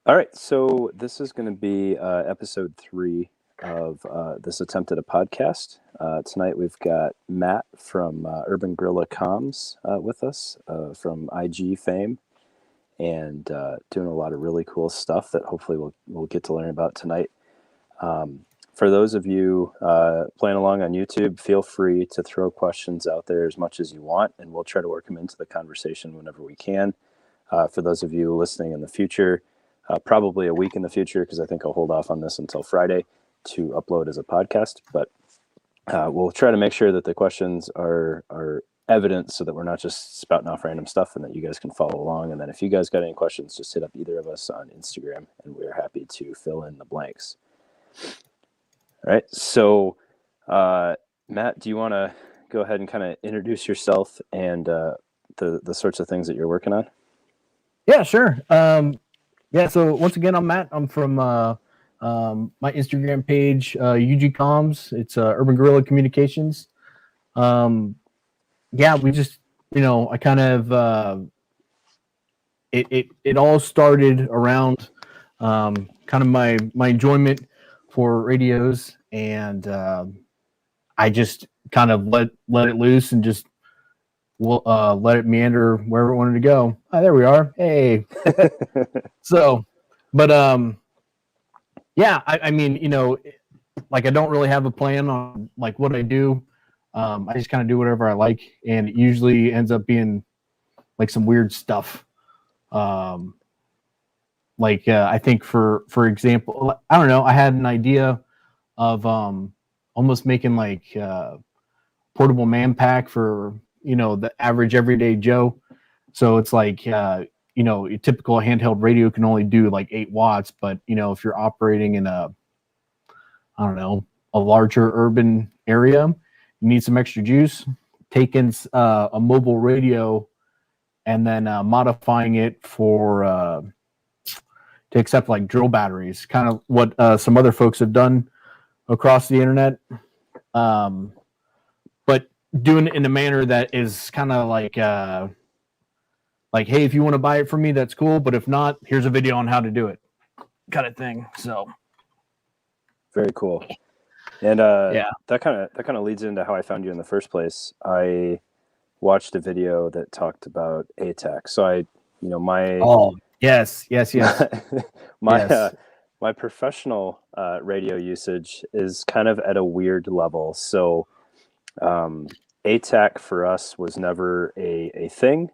All right, so this is going to be episode 3 of this attempt at a podcast. Tonight we've got Matt from Urban Guerrilla Comms with us from IG fame, and doing a lot of really cool stuff that hopefully we'll get to learn about tonight. For those of you playing along on YouTube, feel free to throw questions out there as much as you want, and we'll try to work them into the conversation whenever we can. For those of you listening in the future, probably a week in the future, because I think I'll hold off on this until Friday to upload as a podcast. But we'll try to make sure that the questions are evident so that we're not just spouting off random stuff and that you guys can follow along. And then if you guys got any questions, just hit up either of us on Instagram and we're happy to fill in the blanks. All right. So, Matt, do you want to go ahead and kind of introduce yourself and the sorts of things that you're working on? Yeah, sure. Yeah, so once again, I'm Matt. I'm from my Instagram page, UG Comms. It's Urban Guerrilla Communications. Yeah, we just, I kind of, it all started around kind of my enjoyment for radios, and I just kind of let it loose and just let it meander wherever it wanted to go. Oh, there we are. Hey. So, but yeah, I mean, like I don't really have a plan on like what I do. I just kind of do whatever I like, and it usually ends up being like some weird stuff. Like I think for example, I don't know, I had an idea of almost making like portable man pack for the average everyday Joe. So it's like a typical handheld radio can only do like 8 watts, but if you're operating in a larger urban area, you need some extra juice. Taking a mobile radio and then modifying it for to accept like drill batteries, kind of what some other folks have done across the internet, but doing it in a manner that is kind of like, hey, if you want to buy it from me, that's cool. But if not, here's a video on how to do it, kind of thing. So, very cool. And yeah, that kind of leads into how I found you in the first place. I watched a video that talked about ATAK. So yes. my Yes. my professional radio usage is kind of at a weird level. So ATAK for us was never a thing.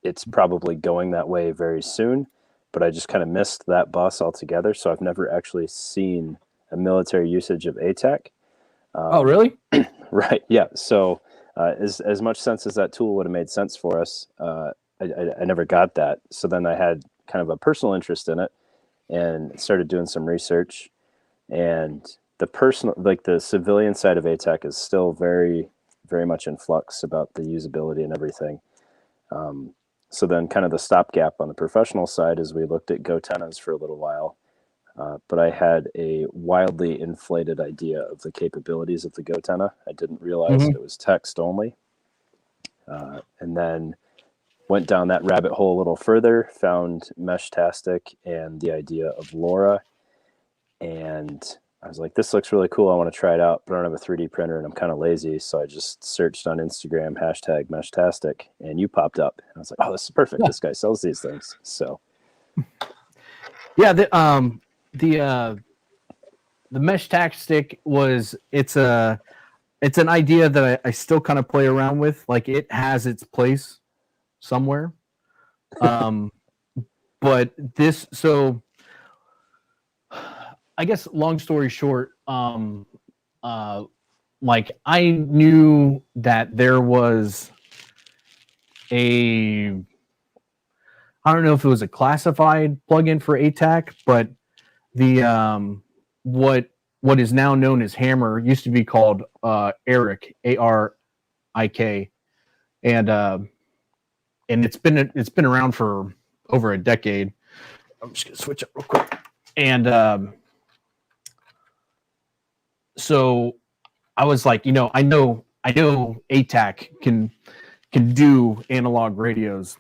It's probably going that way very soon, but I just kind of missed that bus altogether. So I've never actually seen a military usage of ATAK. Oh, really? Right. Yeah. So as much sense as that tool would have made sense for us, I never got that. So then I had kind of a personal interest in it and started doing some research. And the civilian side of ATAK is still very, very much in flux about the usability and everything. So then kind of the stopgap on the professional side is we looked at goTennas for a little while. But I had a wildly inflated idea of the capabilities of the goTenna. I didn't realize it was text only. And then went down that rabbit hole a little further, found Meshtastic and the idea of LORA. And I was like, this looks really cool. I want to try it out, but I don't have a 3D printer and I'm kind of lazy. So I just searched on Instagram, #Meshtastic, and you popped up. And I was like, oh, this is perfect. Yeah. This guy sells these things. So yeah, the Meshtastic it's an idea that I still kind of play around with. Like it has its place somewhere. But so I guess long story short, like I knew that there was I don't know if it was a classified plugin for ATAK, but the what is now known as Hammer used to be called ARIK, ARIK, and it's been around for over a decade. I'm just gonna switch up real quick, and so I was like, I know ATAK can do analog radios,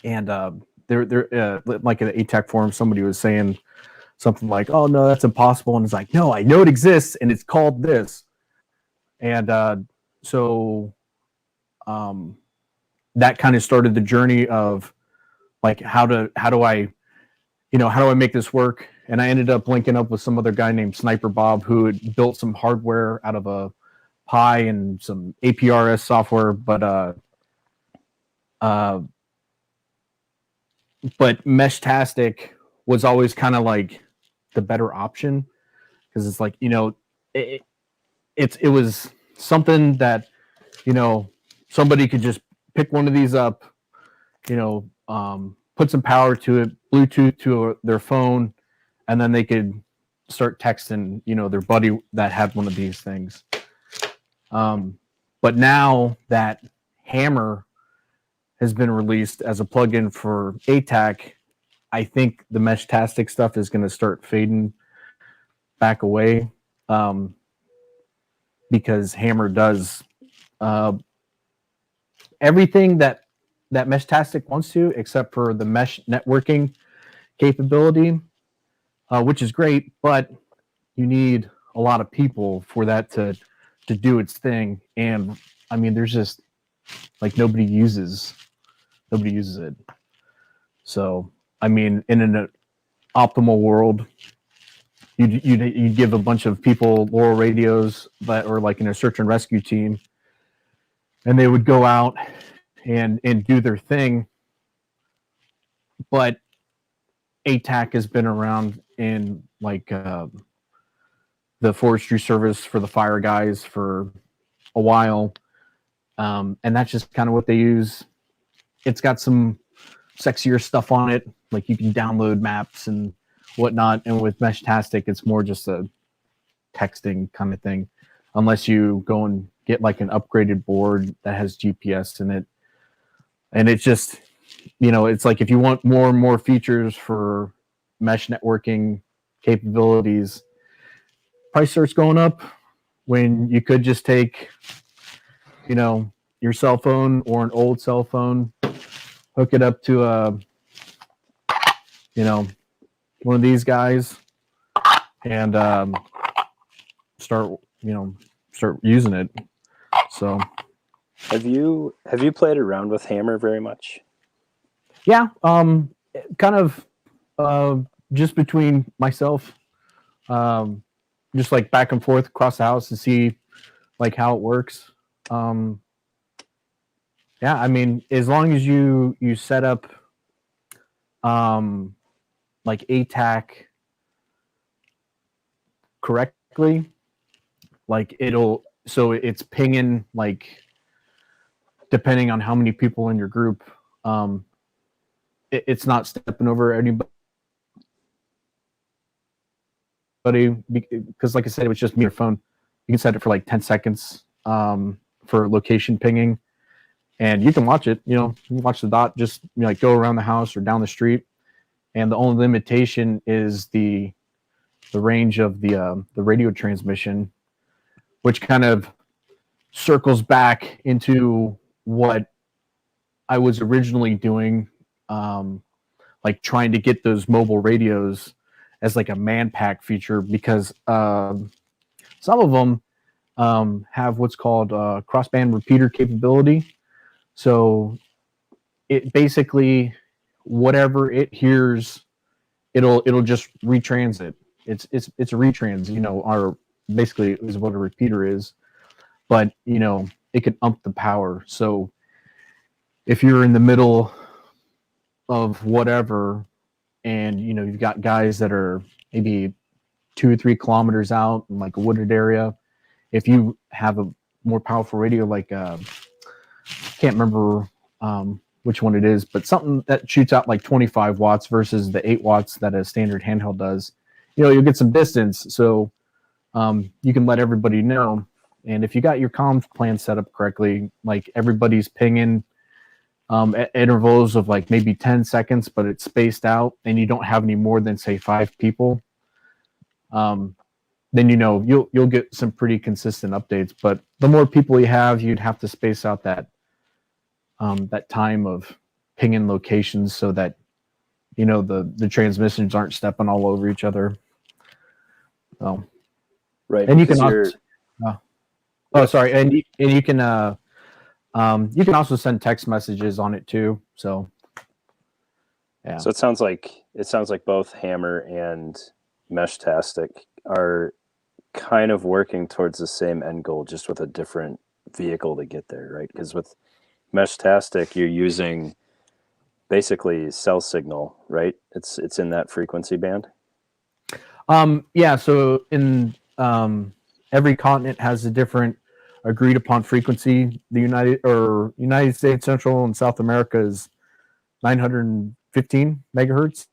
and they're like in an ATAK forum, somebody was saying something like, "Oh no, that's impossible," and it's like, "No, I know it exists, and it's called this." And so that kind of started the journey of like how do I make this work? And I ended up linking up with some other guy named Sniper Bob who had built some hardware out of a Pi and some APRS software, but Meshtastic was always kind of like the better option because it's like it was something that somebody could just pick one of these up, put some power to it, Bluetooth to their phone, and then they could start texting their buddy that had one of these things. But now that Hammer has been released as a plugin for ATAK, I think the Meshtastic stuff is going to start fading back away because Hammer does everything that Meshtastic wants to, except for the mesh networking capability, which is great, but you need a lot of people for that to do its thing. And I mean, there's just like nobody uses it. So I mean, in an optimal world, you'd give a bunch of people LORA radios that are like in a search and rescue team, and they would go out and do their thing. But ATAK has been around in like the forestry service for the fire guys for a while, and that's just kind of what they use. It's got some sexier stuff on it, like you can download maps and whatnot. And with Meshtastic, it's more just a texting kind of thing, unless you go and get like an upgraded board that has GPS in it. And it's just, it's like if you want more and more features for mesh networking capabilities, price starts going up when you could just take, your cell phone or an old cell phone, hook it up to one of these guys, and start using it. So, have you played around with Hammer very much? Yeah, kind of just between myself, just like back and forth across the house to see like how it works. Yeah, I mean, as long as you set up like ATAK correctly, like it's pinging like depending on how many people in your group, it's not stepping over anybody because like I said, it was just me or phone. You can set it for like 10 seconds for location pinging, and you can watch it. You can watch the dot just like go around the house or down the street, and the only limitation is the range of the radio transmission, which kind of circles back into what I was originally doing, like trying to get those mobile radios as like a man pack feature, because some of them have what's called crossband repeater capability. So it basically, whatever it hears, it'll just retransit. It's a retrans, or basically is what a repeater is, but it can ump the power. So if you're in the middle of whatever, and you've got guys that are maybe 2 or 3 kilometers out in like a wooded area, if you have a more powerful radio, like can't remember which one it is, but something that shoots out like 25 watts versus the 8 watts that a standard handheld does, you'll get some distance. So you can let everybody know. And if you got your comms plan set up correctly, like everybody's pinging at intervals of like maybe 10 seconds, but it's spaced out, and you don't have any more than say 5 people, then you'll get some pretty consistent updates. But the more people you have, you'd have to space out that that time of pinging locations so that the transmissions aren't stepping all over each other. So, Right. and you can also, oh, sorry, and you can also send text messages on it too. So, yeah. So it sounds like both Hammer and Meshtastic are kind of working towards the same end goal, just with a different vehicle to get there, right? Because with Meshtastic, you're using basically cell signal, right? It's in that frequency band. Yeah. So in every continent has a different agreed upon frequency. The United States, Central and South America is 915 megahertz.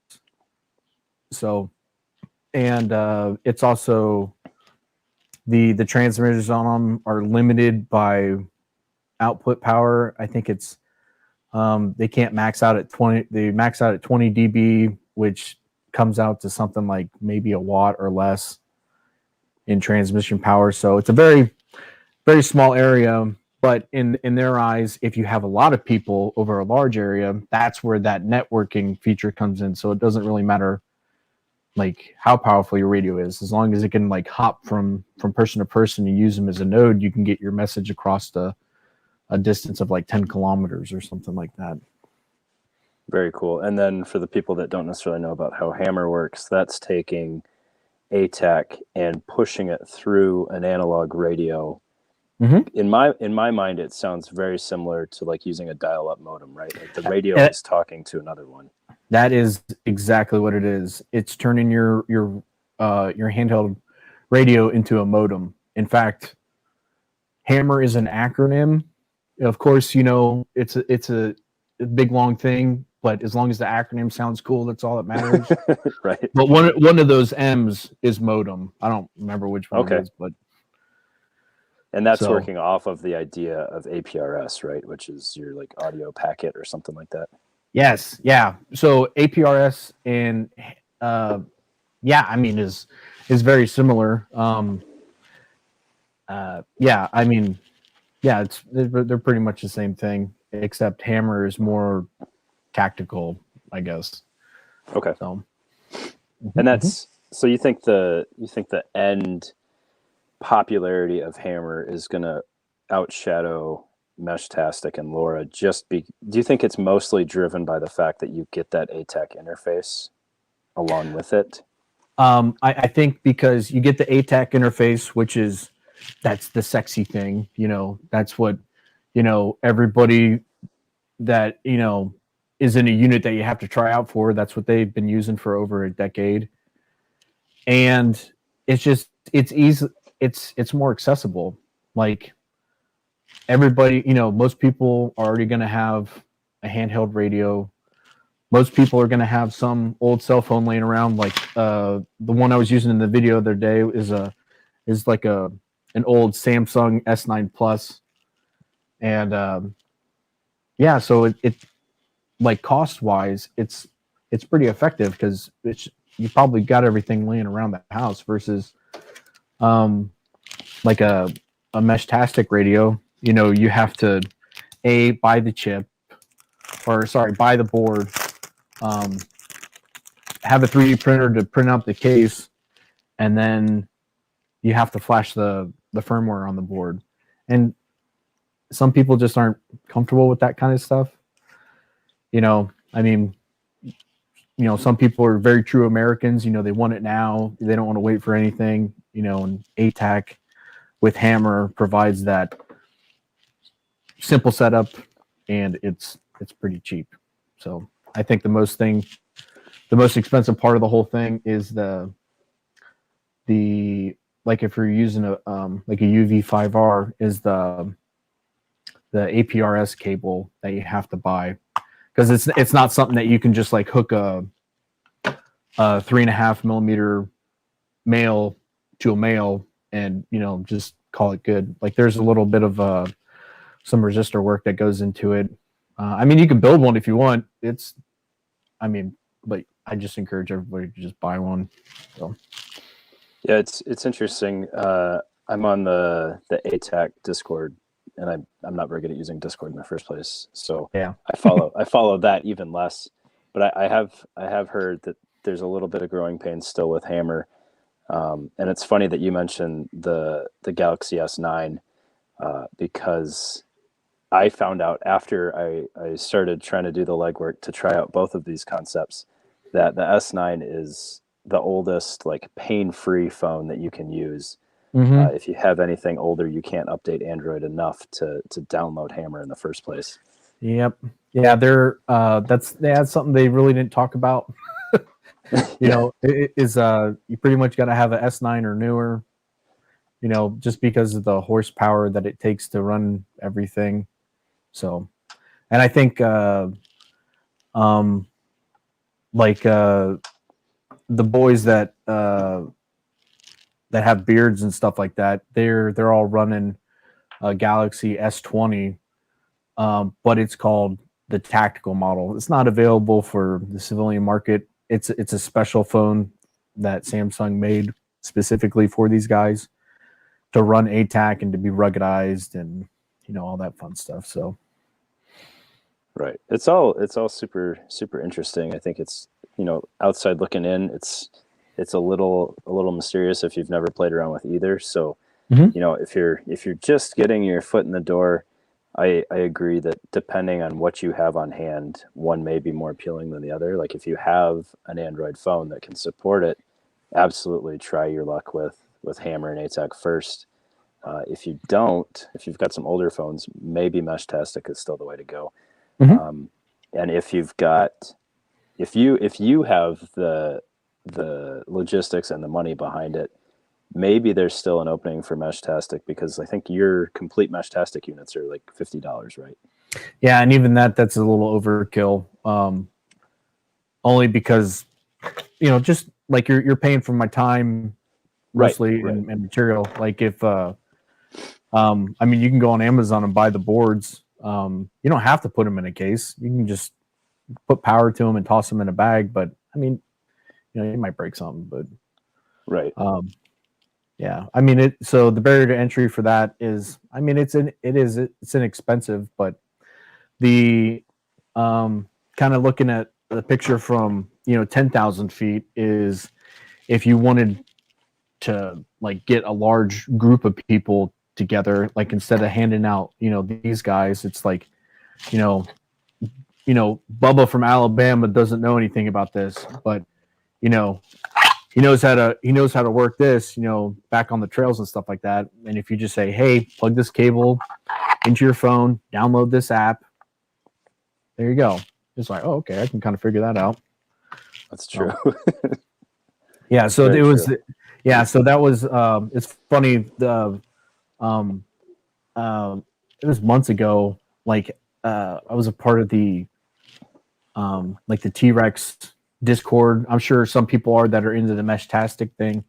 So, and it's also the transmitters on them are limited by output power. I think it's they can't max out at 20. They max out at 20 dB, which comes out to something like maybe a watt or less in transmission power. So it's a very, very small area. But in their eyes, if you have a lot of people over a large area, that's where that networking feature comes in. So it doesn't really matter like how powerful your radio is, as long as it can like hop from person to person and use them as a node, you can get your message across a distance of like 10 kilometers or something like that. Very cool. And then for the people that don't necessarily know about how Hammer works, that's taking ATAK and pushing it through an analog radio. Mm-hmm. In my mind, it sounds very similar to like using a dial-up modem, right? Like the radio is talking to another one. That is exactly what it is. It's turning your handheld radio into a modem. In fact, Hammer is an acronym. Of course, it's a big long thing, but as long as the acronym sounds cool, that's all that matters. Right. But one of those M's is modem. I don't remember which one it is, but. And that's working off of the idea of APRS, right? Which is your like audio packet or something like that. Yes. Yeah. So APRS and I mean is very similar. Yeah. I mean, yeah, they're pretty much the same thing, except Hammer is more tactical, I guess. Okay. So, and that's so you think the end popularity of Hammer is going to outshadow Meshtastic and LORA. Do you think it's mostly driven by the fact that you get that ATAK interface along with it? I think because you get the ATAK interface, which that's the sexy thing, that's what, everybody that, is in a unit that you have to try out for. That's what they've been using for over a decade. And it's easy. It's more accessible. Like everybody, most people are already going to have a handheld radio. Most people are going to have some old cell phone laying around. Like the one I was using in the video the other day is like an old Samsung S9 Plus. And so it like cost wise, it's pretty effective because you probably got everything laying around the house versus like a Meshtastic radio. You have to buy the chip, buy the board, have a 3D printer to print out the case, and then you have to flash the firmware on the board. And some people just aren't comfortable with that kind of stuff. I mean, some people are very true Americans. They want it now. They don't want to wait for anything. And ATAK with Hammer provides that simple setup, and it's pretty cheap. So I think the most expensive part of the whole thing is the like if you're using a like a UV5R is the APRS cable that you have to buy, because it's not something that you can just like hook a 3.5 millimeter male to a male and just call it good. Like there's a little bit of some resistor work that goes into it. I mean, you can build one if you want. But I just encourage everybody to just buy one. So yeah, it's interesting. I'm on the ATAK Discord, and I'm not very good at using Discord in the first place. So yeah, I follow that even less. but I have heard that there's a little bit of growing pains still with Hammer. And it's funny that you mentioned the Galaxy S9 because I found out after I started trying to do the legwork to try out both of these concepts that the S9 is the oldest like pain-free phone that you can use. Mm-hmm. If you have anything older, you can't update Android enough to download Hammer in the first place. Yep. Yeah, that's something they really didn't talk about. You Yeah, know, you pretty much got to have a S9 or newer. You know, just because of the horsepower that it takes to run everything. So, and I think um, like the boys that have beards and stuff like that, they're all running a Galaxy S20, but it's called the tactical model. It's not available for the civilian market. It's a special phone that Samsung made specifically for these guys to run ATAK and to be ruggedized and all that fun stuff. So right. It's all super interesting. I think it's outside looking in, it's a little mysterious if you've never played around with either. So mm-hmm. if you're just getting your foot in the door, I agree that depending on what you have on hand, one may be more appealing than the other. Like if you have an Android phone that can support it, absolutely try your luck with Hammer and ATAK first. If you don't, if you've got some older phones, maybe Meshtastic is still the way to go. Mm-hmm. And if you have the logistics and the money behind it, maybe there's still an opening for Meshtastic because I think your complete Meshtastic units are like $50, right? Yeah, and even that's a little overkill. Only because just like you're paying for my time Right, mostly right. and material. Like if I mean, you can go on Amazon and buy the boards. You don't have to put them in a case. You can just put power to them and toss them in a bag. But I mean, you might break something. But Right. yeah, I mean So the barrier to entry for that is, I mean, it's inexpensive, but the kind of looking at the picture from 10,000 feet is if you wanted to like get a large group of people together, like instead of handing out these guys, it's like you know Bubba from Alabama doesn't know anything about this, but you know he knows how to work this back on the trails and stuff like that. And if you just say, hey, plug this cable into your phone, download this app, there you go. It's like, oh, okay, I can kind of figure that out. That's true. Yeah, That's so very it was. true. Yeah, so that was. It's funny. Um, it was months ago. Like, I was a part of the, like the T-Rex Discord. I'm sure some people are that are into the Meshtastic thing,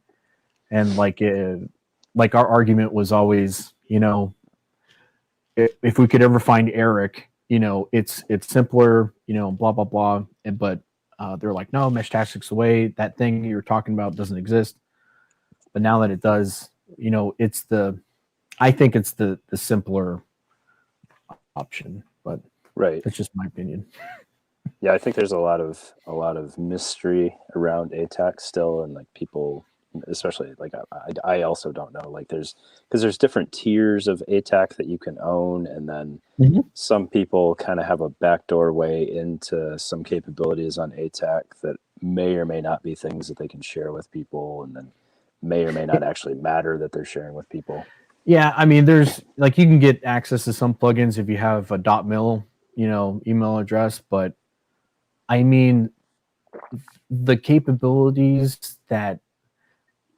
and like our argument was always, if we could ever find ARIK, it's simpler, blah blah blah. But they're like, no, Meshtastic's the way. That thing you're talking about doesn't exist. But now that it does, I think it's the simpler option. But Right. that's just my opinion. Yeah, I think there's a lot of mystery around ATAK still, and like people, especially like I also don't know. Like because there's different tiers of ATAK that you can own, and then Mm-hmm. some people kind of have a backdoor way into some capabilities on ATAK that may or may not be things that they can share with people, and then may or may not actually matter that they're sharing with people. Yeah, I mean, there's like you can get access to some plugins if you have a .mil, email address, but I mean, the capabilities that,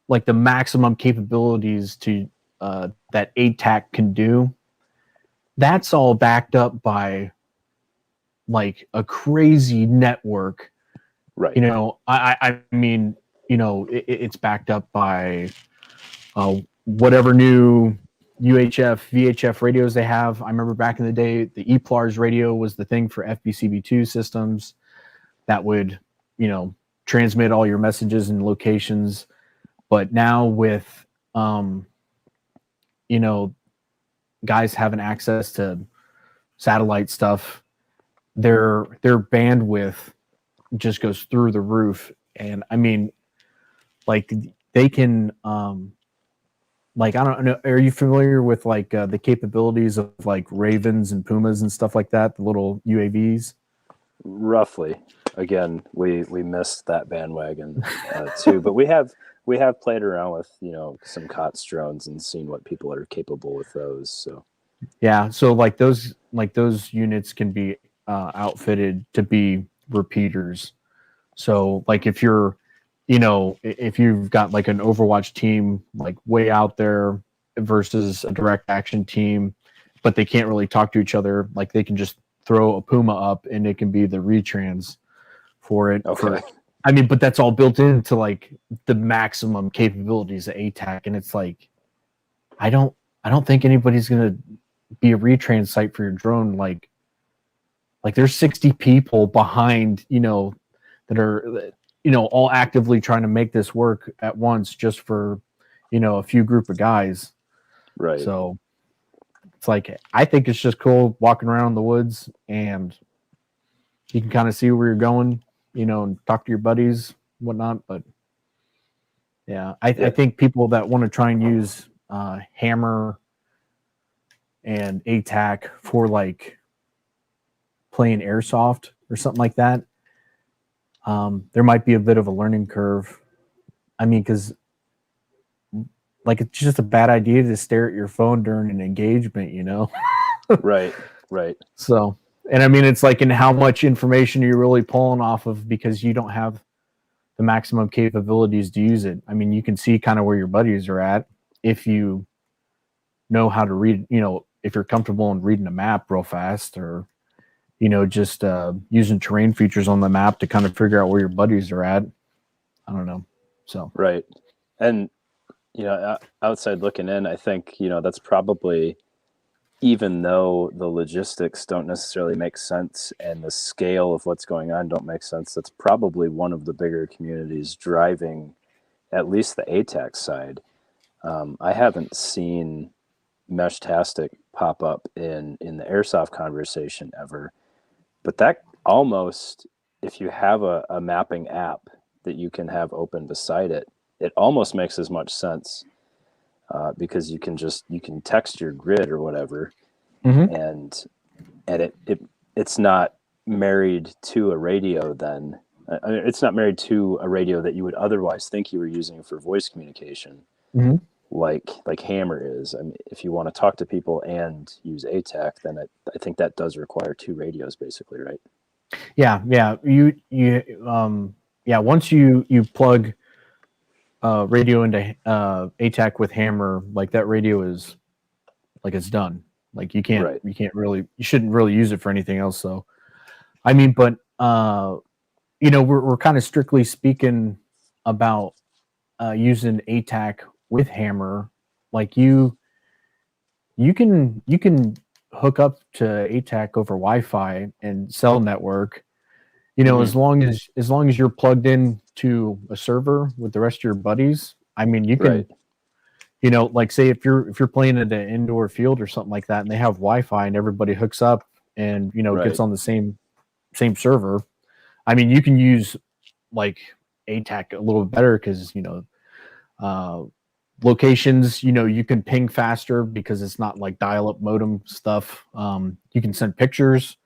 like the maximum capabilities to that ATAK can do, that's all backed up by like a crazy network. Right. I mean, it's backed up by whatever new UHF, VHF radios they have. I remember back in the day, the EPLARS radio was the thing for FBCB2 systems that would, transmit all your messages and locations. But now with, you know, guys having access to satellite stuff, their bandwidth just goes through the roof. And I mean, like they can, like, I don't know, are you familiar with like the capabilities of like Ravens and Pumas and stuff like that, the little UAVs? Roughly. Again, we missed that bandwagon too, but we have played around with some COTS drones and seen what people are capable with those. So Yeah, so like those units can be outfitted to be repeaters. So like if you're, if you've got like an Overwatch team like way out there versus a direct action team, but they can't really talk to each other, like they can just throw a Puma up and it can be the retrans for it. okay, I mean, but that's all built into like the maximum capabilities of ATAK, and it's like I don't think anybody's gonna be a retrans site for your drone. Like there's 60 people behind, that are, all actively trying to make this work at once just for, a few group of guys. right. So it's like, I think it's just cool walking around in the woods and you can kind of see where you're going, and talk to your buddies, whatnot. But yeah, I think people that want to try and use Hammer and ATAK for like playing airsoft or something like that, there might be a bit of a learning curve. I mean, because like it's just a bad idea to stare at your phone during an engagement, Right. So, and I mean, it's like, in how much information are you really pulling off of, because you don't have the maximum capabilities to use it. I mean, you can see kind of where your buddies are at if you know how to read, if you're comfortable in reading a map real fast, or just using terrain features on the map to kind of figure out where your buddies are at. I don't know. So Right. And outside looking in, I think that's probably, even though the logistics don't necessarily make sense and the scale of what's going on don't make sense, that's probably one of the bigger communities driving at least the ATAK side. I haven't seen Meshtastic pop up in the airsoft conversation ever, but that almost, if you have a mapping app that you can have open beside it, it almost makes as much sense, because you can text your grid or whatever, and it's not married to a radio. Then it's not married to a radio that you would otherwise think you were using for voice communication, like Hammer is. I mean, if you want to talk to people and use ATAK, then I think that does require two radios, basically, right? yeah, once you plug radio into ATAK with Hammer, like that radio is like, it's done. Like you shouldn't really use it for anything else. So I mean, but we're kind of strictly speaking about using ATAK with Hammer. Like you can hook up to ATAK over Wi-Fi and cell network, as long as you're plugged in to a server with the rest of your buddies. I mean, you can, like say if you're playing at an indoor field or something like that, and they have Wi-Fi and everybody hooks up and gets on the same server. I mean, you can use like ATAK a little bit better because locations, you can ping faster because it's not like dial-up modem stuff. You can send pictures.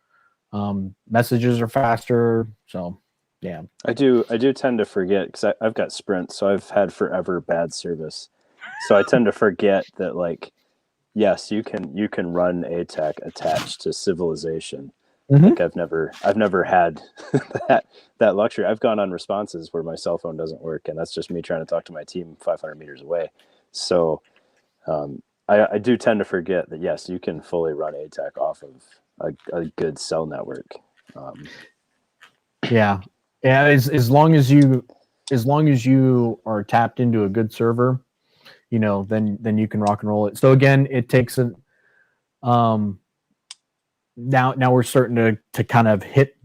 Messages are faster. So yeah, I do tend to forget, because I've got Sprint, so I've had forever bad service. So I tend to forget that, like, yes, you can run ATAK attached to Civilization. Like I've never had that luxury. I've gone on responses where my cell phone doesn't work, and that's just me trying to talk to my team 500 meters away. So I do tend to forget that, yes, you can fully run ATAK off of a good cell network. Yeah. As long as you are tapped into a good server, then you can rock and roll it. So again, it takes now we're starting to kind of hit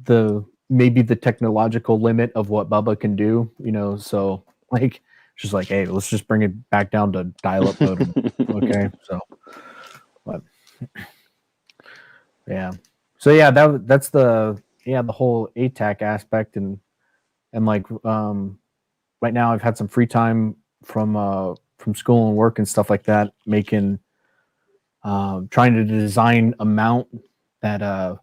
maybe the technological limit of what Bubba can do. So like, just like, hey, let's just bring it back down to dial-up modem. Okay, so, but yeah, so yeah, that's the whole ATAK aspect. And and like right now I've had some free time from school and work and stuff like that, making trying to design a mount that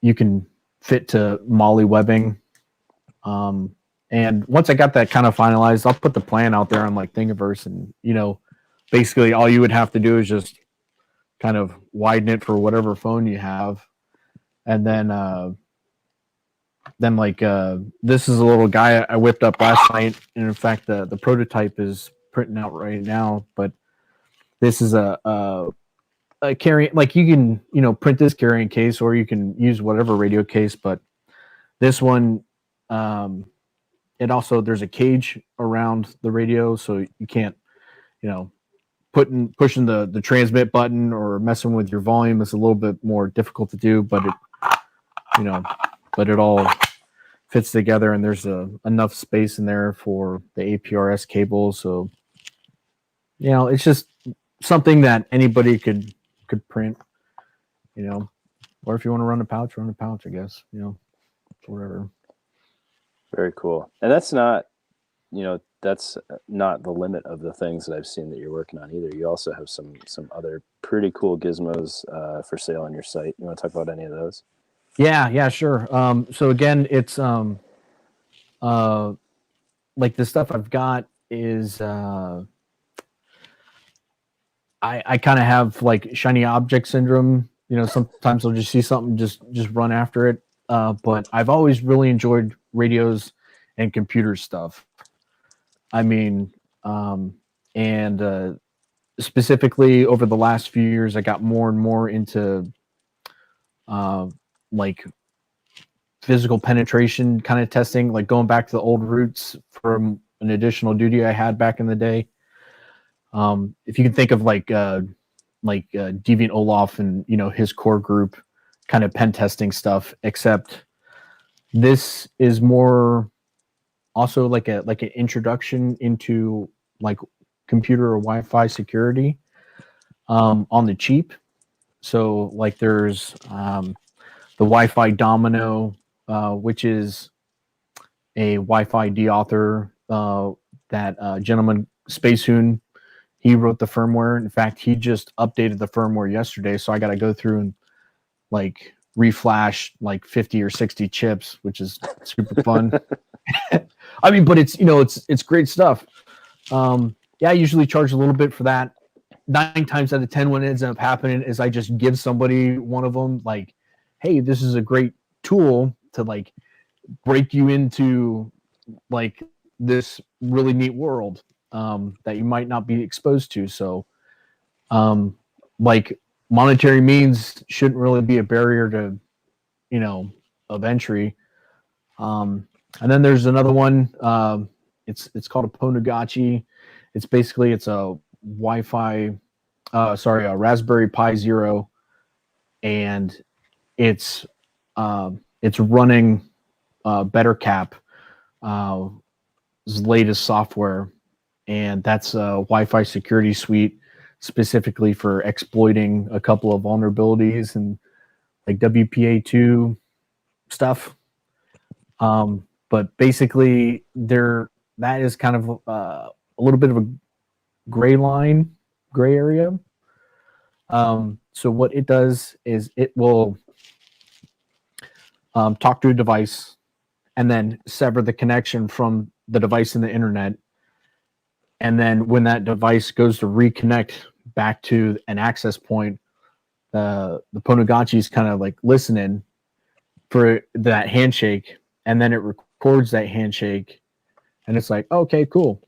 you can fit to MOLLE webbing. And once I got that kind of finalized, I'll put the plan out there on like Thingiverse, and basically all you would have to do is just kind of widen it for whatever phone you have, and then like this is a little guy I whipped up last night, and in fact the prototype is printing out right now. But this is a carrying, like you can print this carrying case, or you can use whatever radio case, but this one it also, there's a cage around the radio, so you can't pushing the transmit button or messing with your volume is a little bit more difficult to do, but it all fits together, and there's enough space in there for the APRS cable. So it's just something that anybody could print, or if you want to run a pouch, I guess, whatever. Very cool. And that's not the limit of the things that I've seen that you're working on either. You also have some other pretty cool gizmos for sale on your site. You want to talk about any of those? Yeah, sure. So again, it's like the stuff I've got is I kind of have like shiny object syndrome. Sometimes I'll just see something, just run after it. But I've always really enjoyed radios and computer stuff. I mean, and specifically over the last few years, I got more and more into like physical penetration kind of testing, like going back to the old roots from an additional duty I had back in the day. If you can think of like Deviant Olaf and his core group kind of pen testing stuff, except this is more also like an introduction into like computer or Wi-Fi security on the cheap. So like there's the Wi-Fi Domino, which is a Wi-Fi deauthor that gentleman Spacehoon, he wrote the firmware. In fact, he just updated the firmware yesterday, so I got to go through and like reflash like 50 or 60 chips, which is super fun. I mean, but it's it's great stuff. I usually charge a little bit for that. 9 times out of 10, what ends up happening is I just give somebody one of them, like, hey, this is a great tool to like break you into like this really neat world that you might not be exposed to. So like monetary means shouldn't really be a barrier to of entry. And then there's another one, it's called a Ponagachi. It's a Wi-Fi a Raspberry Pi Zero, and it's running BetterCap latest software, and that's a Wi-Fi security suite specifically for exploiting a couple of vulnerabilities and like WPA2 stuff. But basically that is kind of a little bit of a gray area. So what it does is it will talk to a device and then sever the connection from the device and the internet. And then when that device goes to reconnect back to an access point, the Ponagachi is kind of like listening for that handshake, and then it records that handshake, and it's like, okay, cool.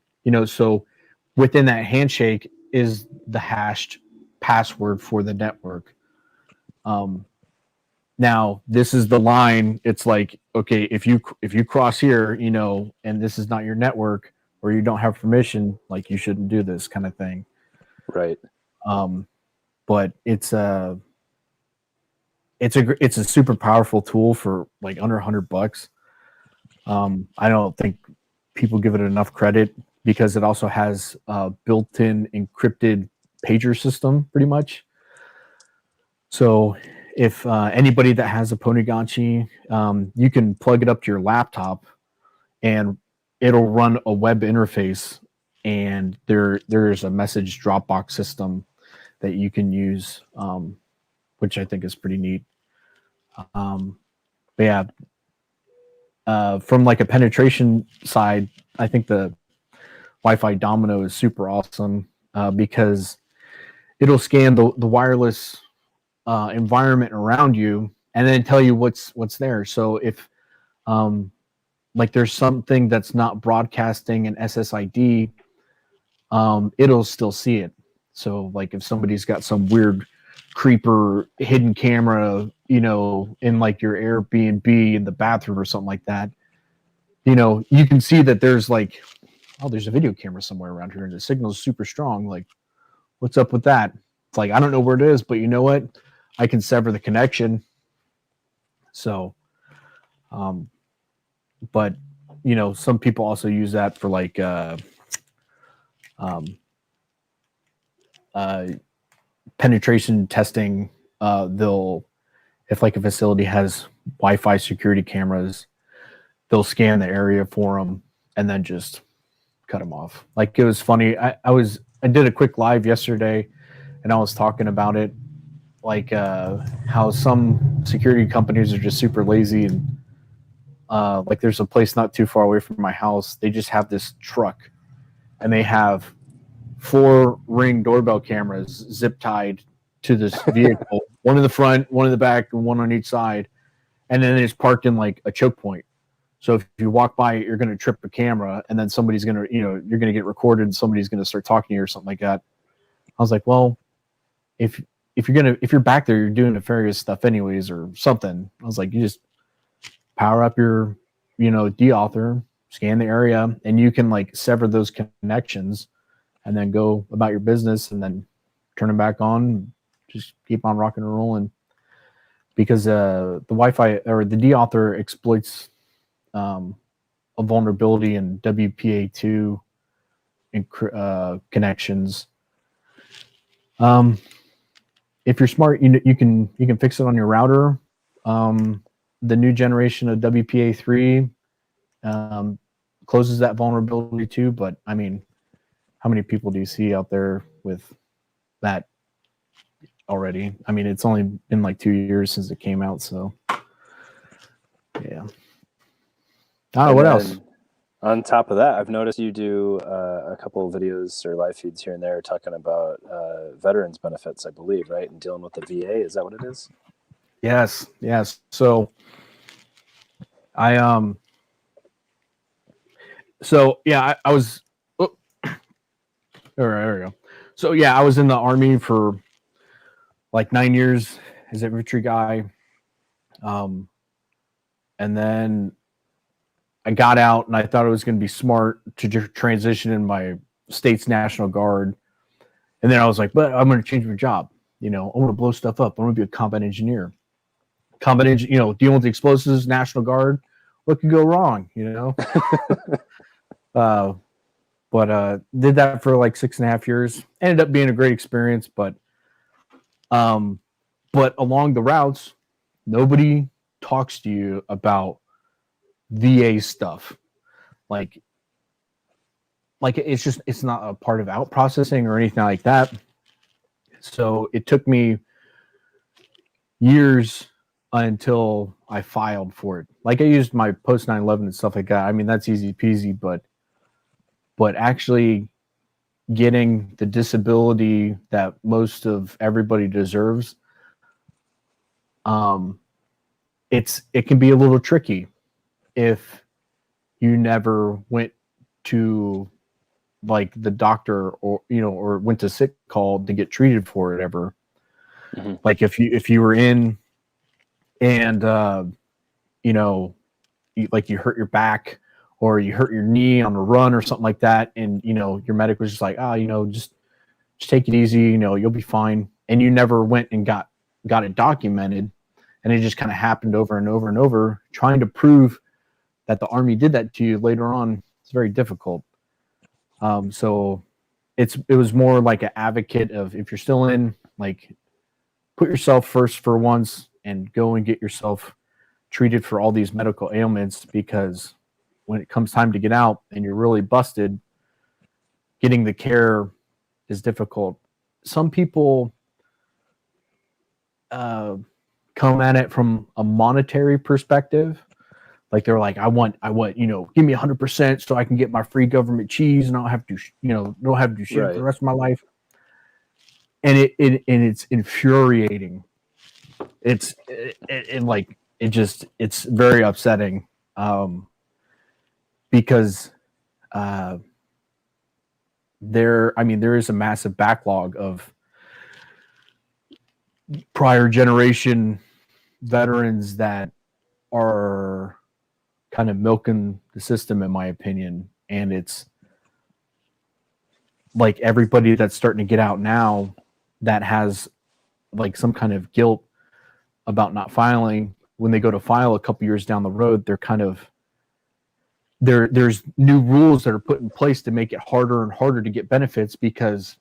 So within that handshake is the hashed password for the network. Now this is the line. It's like, okay, if you cross here, and this is not your network, or you don't have permission, like you shouldn't do this kind of thing. Right. But it's a super powerful tool for like under $100. I don't think people give it enough credit because it also has a built-in encrypted pager system, pretty much. So if anybody that has a Ponygachi, you can plug it up to your laptop and it'll run a web interface, and there's a message Dropbox system that you can use, which I think is pretty neat. But yeah, from like a penetration side, I think the Wi-Fi Domino is super awesome because it'll scan the wireless environment around you and then tell you what's there. So if like there's something that's not broadcasting an SSID, it'll still see it. So like if somebody's got some weird creeper hidden camera, in like your Airbnb in the bathroom or something like that, you can see that there's like, oh, there's a video camera somewhere around here and the signal's super strong. Like, what's up with that? It's like, I don't know where it is, but you know what? I can sever the connection. So, but some people also use that for like penetration testing. If like a facility has Wi-Fi security cameras, they'll scan the area for them and then just cut them off. Like, it was funny. I did a quick live yesterday and I was talking about it, like how some security companies are just super lazy, and like there's a place not too far away from my house. They just have this truck and they have 4 Ring doorbell cameras zip tied to this vehicle, one in the front, one in the back, and one on each side. And then it's parked in like a choke point. So if you walk by it, you're going to trip a camera, and then somebody's going to, you're going to get recorded and somebody's going to start talking to you or something like that. I was like, well, if you're back there, you're doing nefarious stuff anyways or something. I was like, you just power up your, deauthor, scan the area, and you can like sever those connections and then go about your business and then turn them back on, just keep on rocking and rolling. Because the Wi-Fi or the deauthor exploits a vulnerability in WPA2 connections. If you're smart, you can fix it on your router. The new generation of WPA3 closes that vulnerability too. But I mean, how many people do you see out there with that already? I mean, it's only been like 2 years since it came out, so yeah. Oh, what else? On top of that, I've noticed you do a couple of videos or live feeds here and there talking about veterans benefits, I believe, right? And dealing with the VA. Is that what it is? Yes. So I was there we go. So yeah, I was in the Army for like 9 years as an infantry guy. And then I got out and I thought it was going to be smart to transition in my state's National Guard. And then I was like, but I'm going to change my job. I want to blow stuff up. I want to be a combat engineer. Dealing with the explosives, National Guard. What could go wrong, But did that for like 6.5 years. Ended up being a great experience, but along the routes, nobody talks to you about VA stuff. Like it's not a part of out processing or anything like that. So it took me years until I filed for it. Like, I used my post 9/11 and stuff like that. I mean, that's easy peasy, but actually getting the disability that most of everybody deserves, it can be a little tricky if you never went to like the doctor or went to sick call to get treated for it ever. Mm-hmm. Like if you were in and like you hurt your back or you hurt your knee on a run or something like that, and your medic was just like, just take it easy, you'll be fine, and you never went and got it documented, and it just kind of happened over and over and over. Trying to prove that the Army did that to you later on, it's very difficult. So it was more like an advocate of, if you're still in, like, put yourself first for once and go and get yourself treated for all these medical ailments, because when it comes time to get out and you're really busted, getting the care is difficult. Some people come at it from a monetary perspective. Like they're like, I want, give me 100% so I can get my free government cheese and I don't have to, don't have to do shit for the rest of my life. And it's infuriating. It's very upsetting, because there is a massive backlog of prior generation veterans that are kind of milking the system, in my opinion. And it's like everybody that's starting to get out now that has like some kind of guilt about not filing, when they go to file a couple years down the road, they're kind of there's new rules that are put in place to make it harder and harder to get benefits, because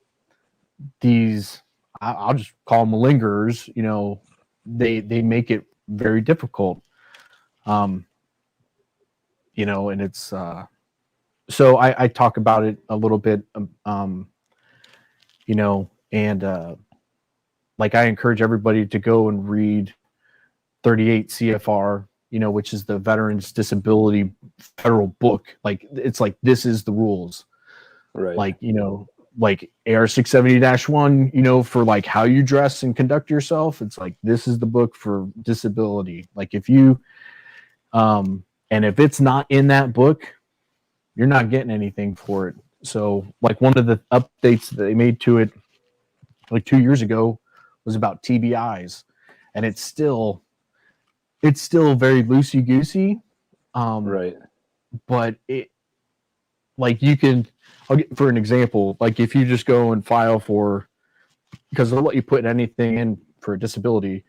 these, I'll just call them malingerers, they make it very difficult. And it's so I talk about it a little bit, and like I encourage everybody to go and read 38 CFR, which is the Veterans Disability Federal Book. Like, it's like, this is the rules. Right. Like, like AR 670-1, for like how you dress and conduct yourself. It's like, this is the book for disability. Like if you, and if it's not in that book, you're not getting anything for it. So like one of the updates that they made to it like 2 years ago was about TBIs, and it's still very loosey goosey. Right. But it, like, you can, for an example, like if you just go and file for, because they'll let you put anything in for a disability,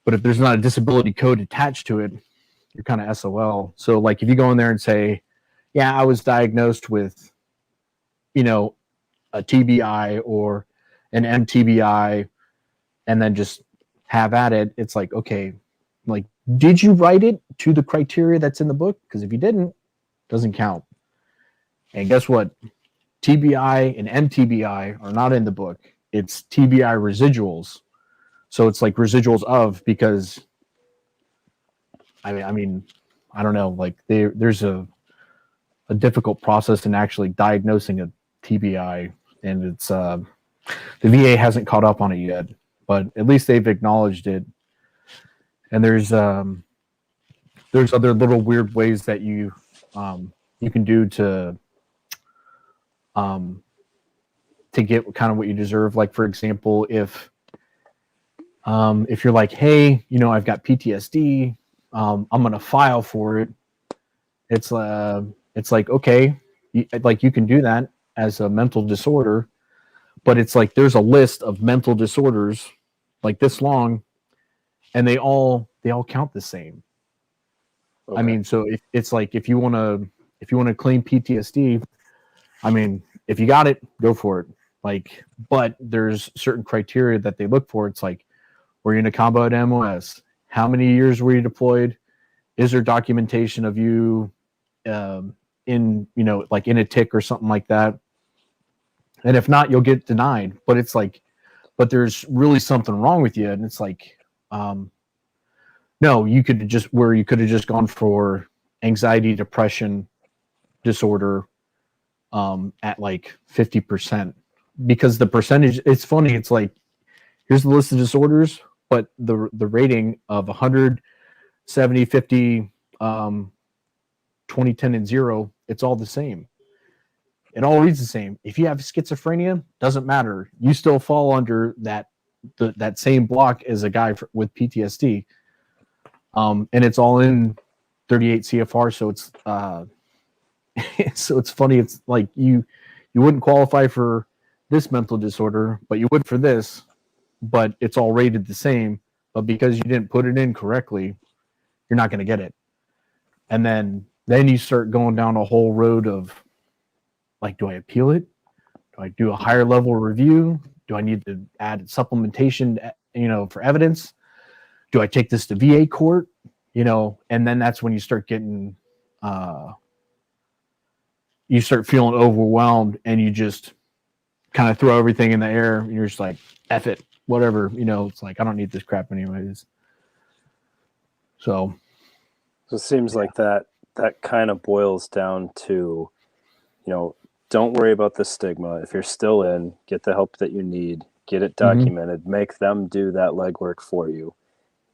but if there's not a disability code attached to it, you're kind of SOL. So like if you go in there and say, yeah, I was diagnosed with, a TBI or an MTBI, and then just have at it, it's like, okay, like, did you write it to the criteria that's in the book? Because if you didn't, it doesn't count. And guess what? TBI and MTBI are not in the book. It's TBI residuals. So it's like residuals of, because I mean, I don't know, like there's a difficult process in actually diagnosing a TBI, and it's the VA hasn't caught up on it yet, but at least they've acknowledged it. And there's other little weird ways that you can do to get kind of what you deserve. Like, for example, if you're like, hey, I've got PTSD, I'm gonna file for it. It's like, okay, you can do that as a mental disorder, but it's like there's a list of mental disorders like this long, and they all count the same. Okay. I mean, so if it's like, if you want to claim PTSD, I mean, if you got it, go for it. Like, but there's certain criteria that they look for. It's like, were you in a combat MOS? How many years were you deployed? Is there documentation of you in, like in a tick or something like that? And if not, you'll get denied. But it's like, but there's really something wrong with you. And it's like, no, you could have just gone for anxiety, depression, disorder at like 50%, because the percentage, it's funny. It's like, here's the list of disorders, but the rating of 100, 70, 50, 20, 10, and 0, it's all the same. It all reads the same. If you have schizophrenia, doesn't matter. You still fall under that same block as a guy with PTSD. And it's all in 38 CFR. So it's so it's funny. It's like you wouldn't qualify for this mental disorder, but you would for this, but it's all rated the same. But because you didn't put it in correctly, you're not going to get it. And then you start going down a whole road of like, do I appeal it? Do I do a higher level review? Do I need to add supplementation for evidence? Do I take this to VA court? And then that's when you start getting, you start feeling overwhelmed, and you just kind of throw everything in the air. And you're just like, F it, whatever. It's like, I don't need this crap anyways. So it seems like that kind of boils down to, don't worry about the stigma. If you're still in, get the help that you need, get it documented, make them do that legwork for you.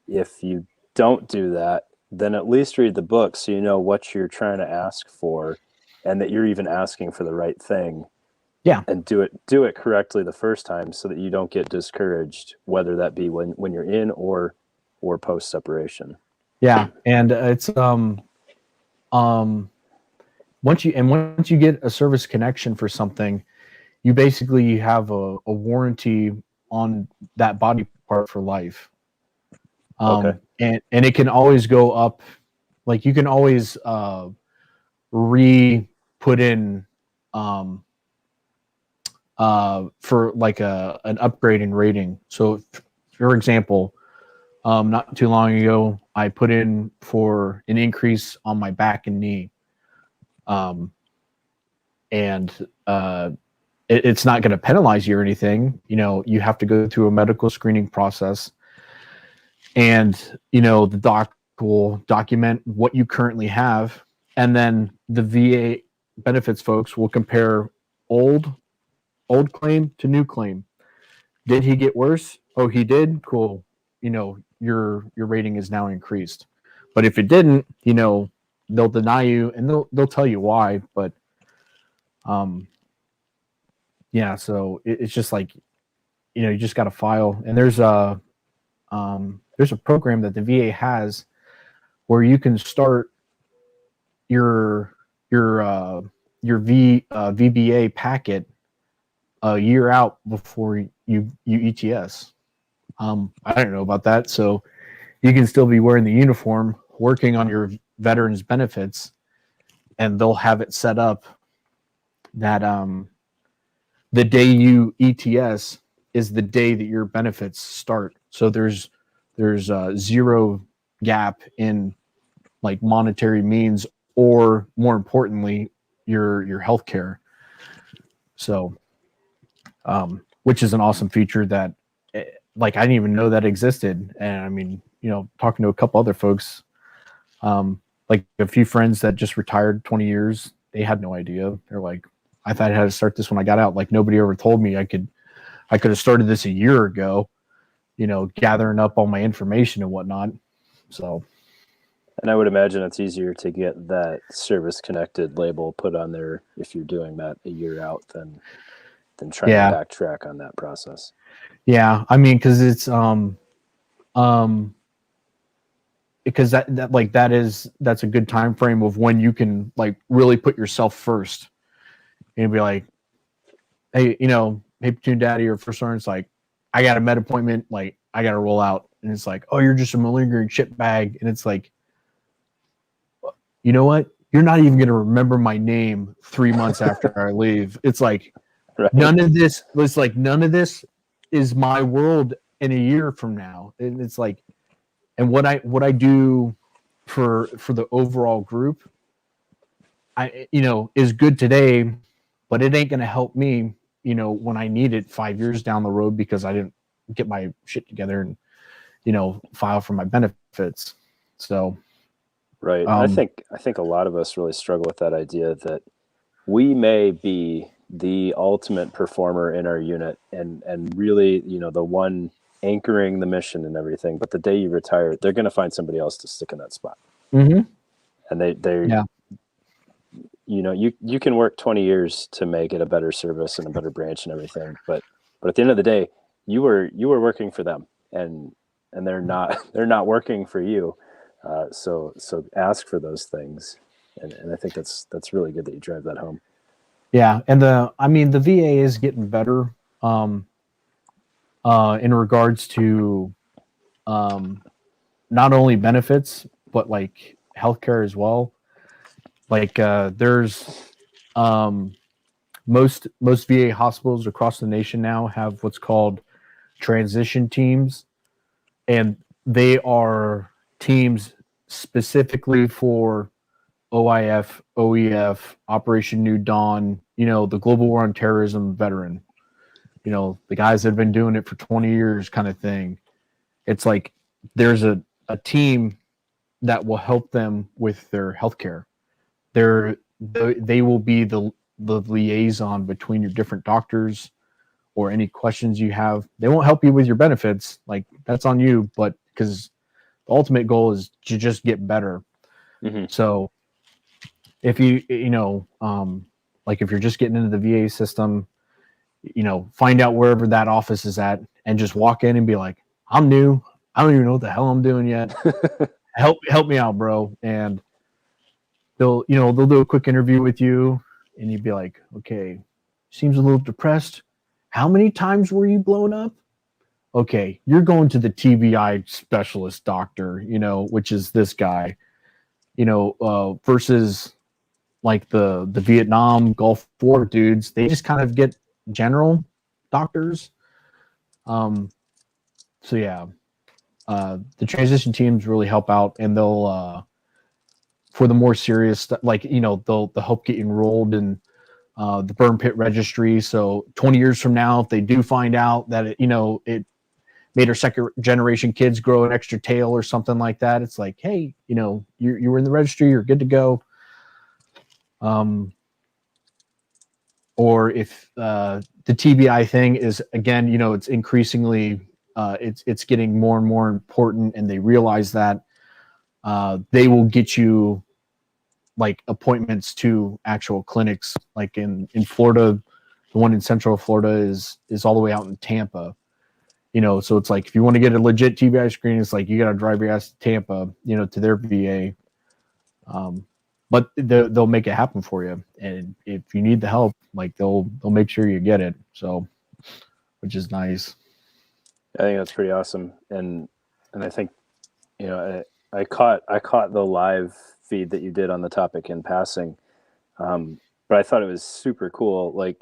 If you don't do that, then at least read the book so you know what you're trying to ask for, and that you're even asking for the right thing. Yeah. And do it correctly the first time, so that you don't get discouraged, whether that be when you're in or post separation. Yeah. And it's once you get a service connection for something, you basically have a warranty on that body part for life. Okay. And it can always go up. Like, you can always put in for like an upgrading rating. So for example, not too long ago, I put in for an increase on my back and knee. It's not going to penalize you or anything. You have to go through a medical screening process, and the doc will document what you currently have, and then the VA benefits folks will compare old claim to new claim. Did he get worse? Oh, he did. Cool. Your rating is now increased. But if it didn't, they'll deny you, and they'll tell you why. But yeah, so it's just like, you just got to file, and there's a program that the VA has where you can start your VBA packet a year out before you ETS. I don't know about that, so you can still be wearing the uniform, working on your veterans benefits, and they'll have it set up that the day you ETS is the day that your benefits start. So there's zero gap in like monetary means, or more importantly, your health care. So, which is an awesome feature that, like, I didn't even know that existed. And I mean, talking to a couple other folks, like a few friends that just retired 20 years, they had no idea. They're like, I thought I had to start this when I got out. Like, nobody ever told me I could have started this a year ago, gathering up all my information and whatnot. So, and I would imagine it's easier to get that service connected label put on there if you're doing that a year out than trying to backtrack on that process. Yeah, I mean, because it's because that's a good time frame of when you can like really put yourself first and be like, hey, hey, Platoon Daddy or First Sergeant's like, I got a med appointment, like I got to roll out, and it's like, oh, you're just a malingering shit bag, and it's like, you know what? You're not even gonna remember my name 3 months after I leave. It's like, right. None of this is my world in a year from now. And it's like, and what I do for the overall group, is good today, but it ain't gonna help me, when I need it 5 years down the road because I didn't get my shit together and, file for my benefits. So, right. I think a lot of us really struggle with that idea that we may be the ultimate performer in our unit and really, the one anchoring the mission and everything. But the day you retire, they're going to find somebody else to stick in that spot. Mm-hmm. And you can work 20 years to make it a better service and a better branch and everything. But at the end of the day, you were working for them, and they're not working for you. So ask for those things. And I think that's really good that you drive that home. Yeah, and the VA is getting better in regards to not only benefits but like healthcare as well. Like there's most VA hospitals across the nation now have what's called transition teams and they are teams specifically for OIF, OEF, Operation New Dawn, the Global War on Terrorism veteran, the guys that have been doing it for 20 years kind of thing. It's like there's a team that will help them with their healthcare. They will be the liaison between your different doctors or any questions you have. They won't help you with your benefits. Like, that's on you, but because the ultimate goal is to just get better. Mm-hmm. So if like if you're just getting into the VA system, find out wherever that office is at and just walk in and be like, I'm new. I don't even know what the hell I'm doing yet. Help me out, bro. And they'll do a quick interview with you and you'd be like, okay, seems a little depressed. How many times were you blown up? Okay, you're going to the TBI specialist doctor, which is this guy, versus like the Vietnam Gulf War dudes. They just kind of get general doctors. So yeah, the transition teams really help out, and they'll for the more serious stuff, like they'll help get enrolled in the burn pit registry. So 20 years from now, if they do find out that it made our second generation kids grow an extra tail or something like that, it's like, hey, you were in the registry, you're good to go. Or if the TBI thing is, again, it's increasingly it's getting more and more important, and they realize that they will get you like appointments to actual clinics. Like in Florida, the one in Central Florida is all the way out in Tampa. So it's like if you want to get a legit TBI screen, it's like you got to drive your ass to Tampa, to their VA. But they'll make it happen for you, and if you need the help, like they'll make sure you get it. So, which is nice. I think that's pretty awesome, and I think I caught the live feed that you did on the topic in passing, but I thought it was super cool. Like,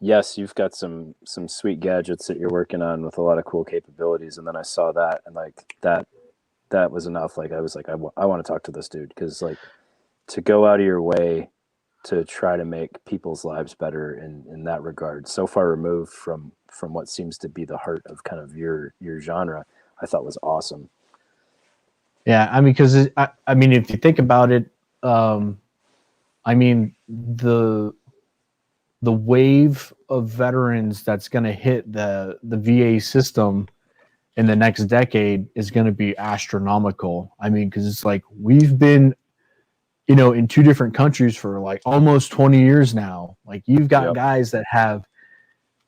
yes, you've got some sweet gadgets that you're working on with a lot of cool capabilities, and then I saw that, and like that was enough. Like, I was like, I want to talk to this dude, because like, to go out of your way to try to make people's lives better in that regard, so far removed from what seems to be the heart of kind of your genre, I thought was awesome. Yeah, I mean, because I mean, if you think about it, I mean, the wave of veterans that's going to hit the VA system in the next decade is going to be astronomical. I mean, because it's like we've been, in two different countries for like almost 20 years now. Like, you've got guys that have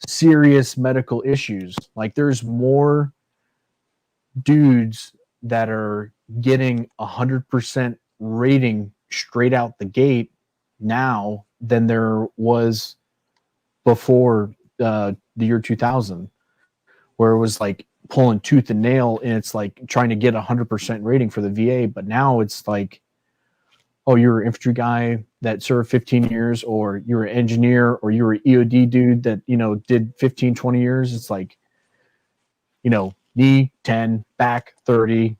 serious medical issues. Like, there's more dudes that are getting 100% rating straight out the gate now than there was before the year 2000, where it was like pulling tooth and nail, and it's like trying to get 100% rating for the VA. But now it's like, oh, you're an infantry guy that served 15 years, or you're an engineer, or you're an EOD dude that, did 15, 20 years. It's like, knee 10, back 30,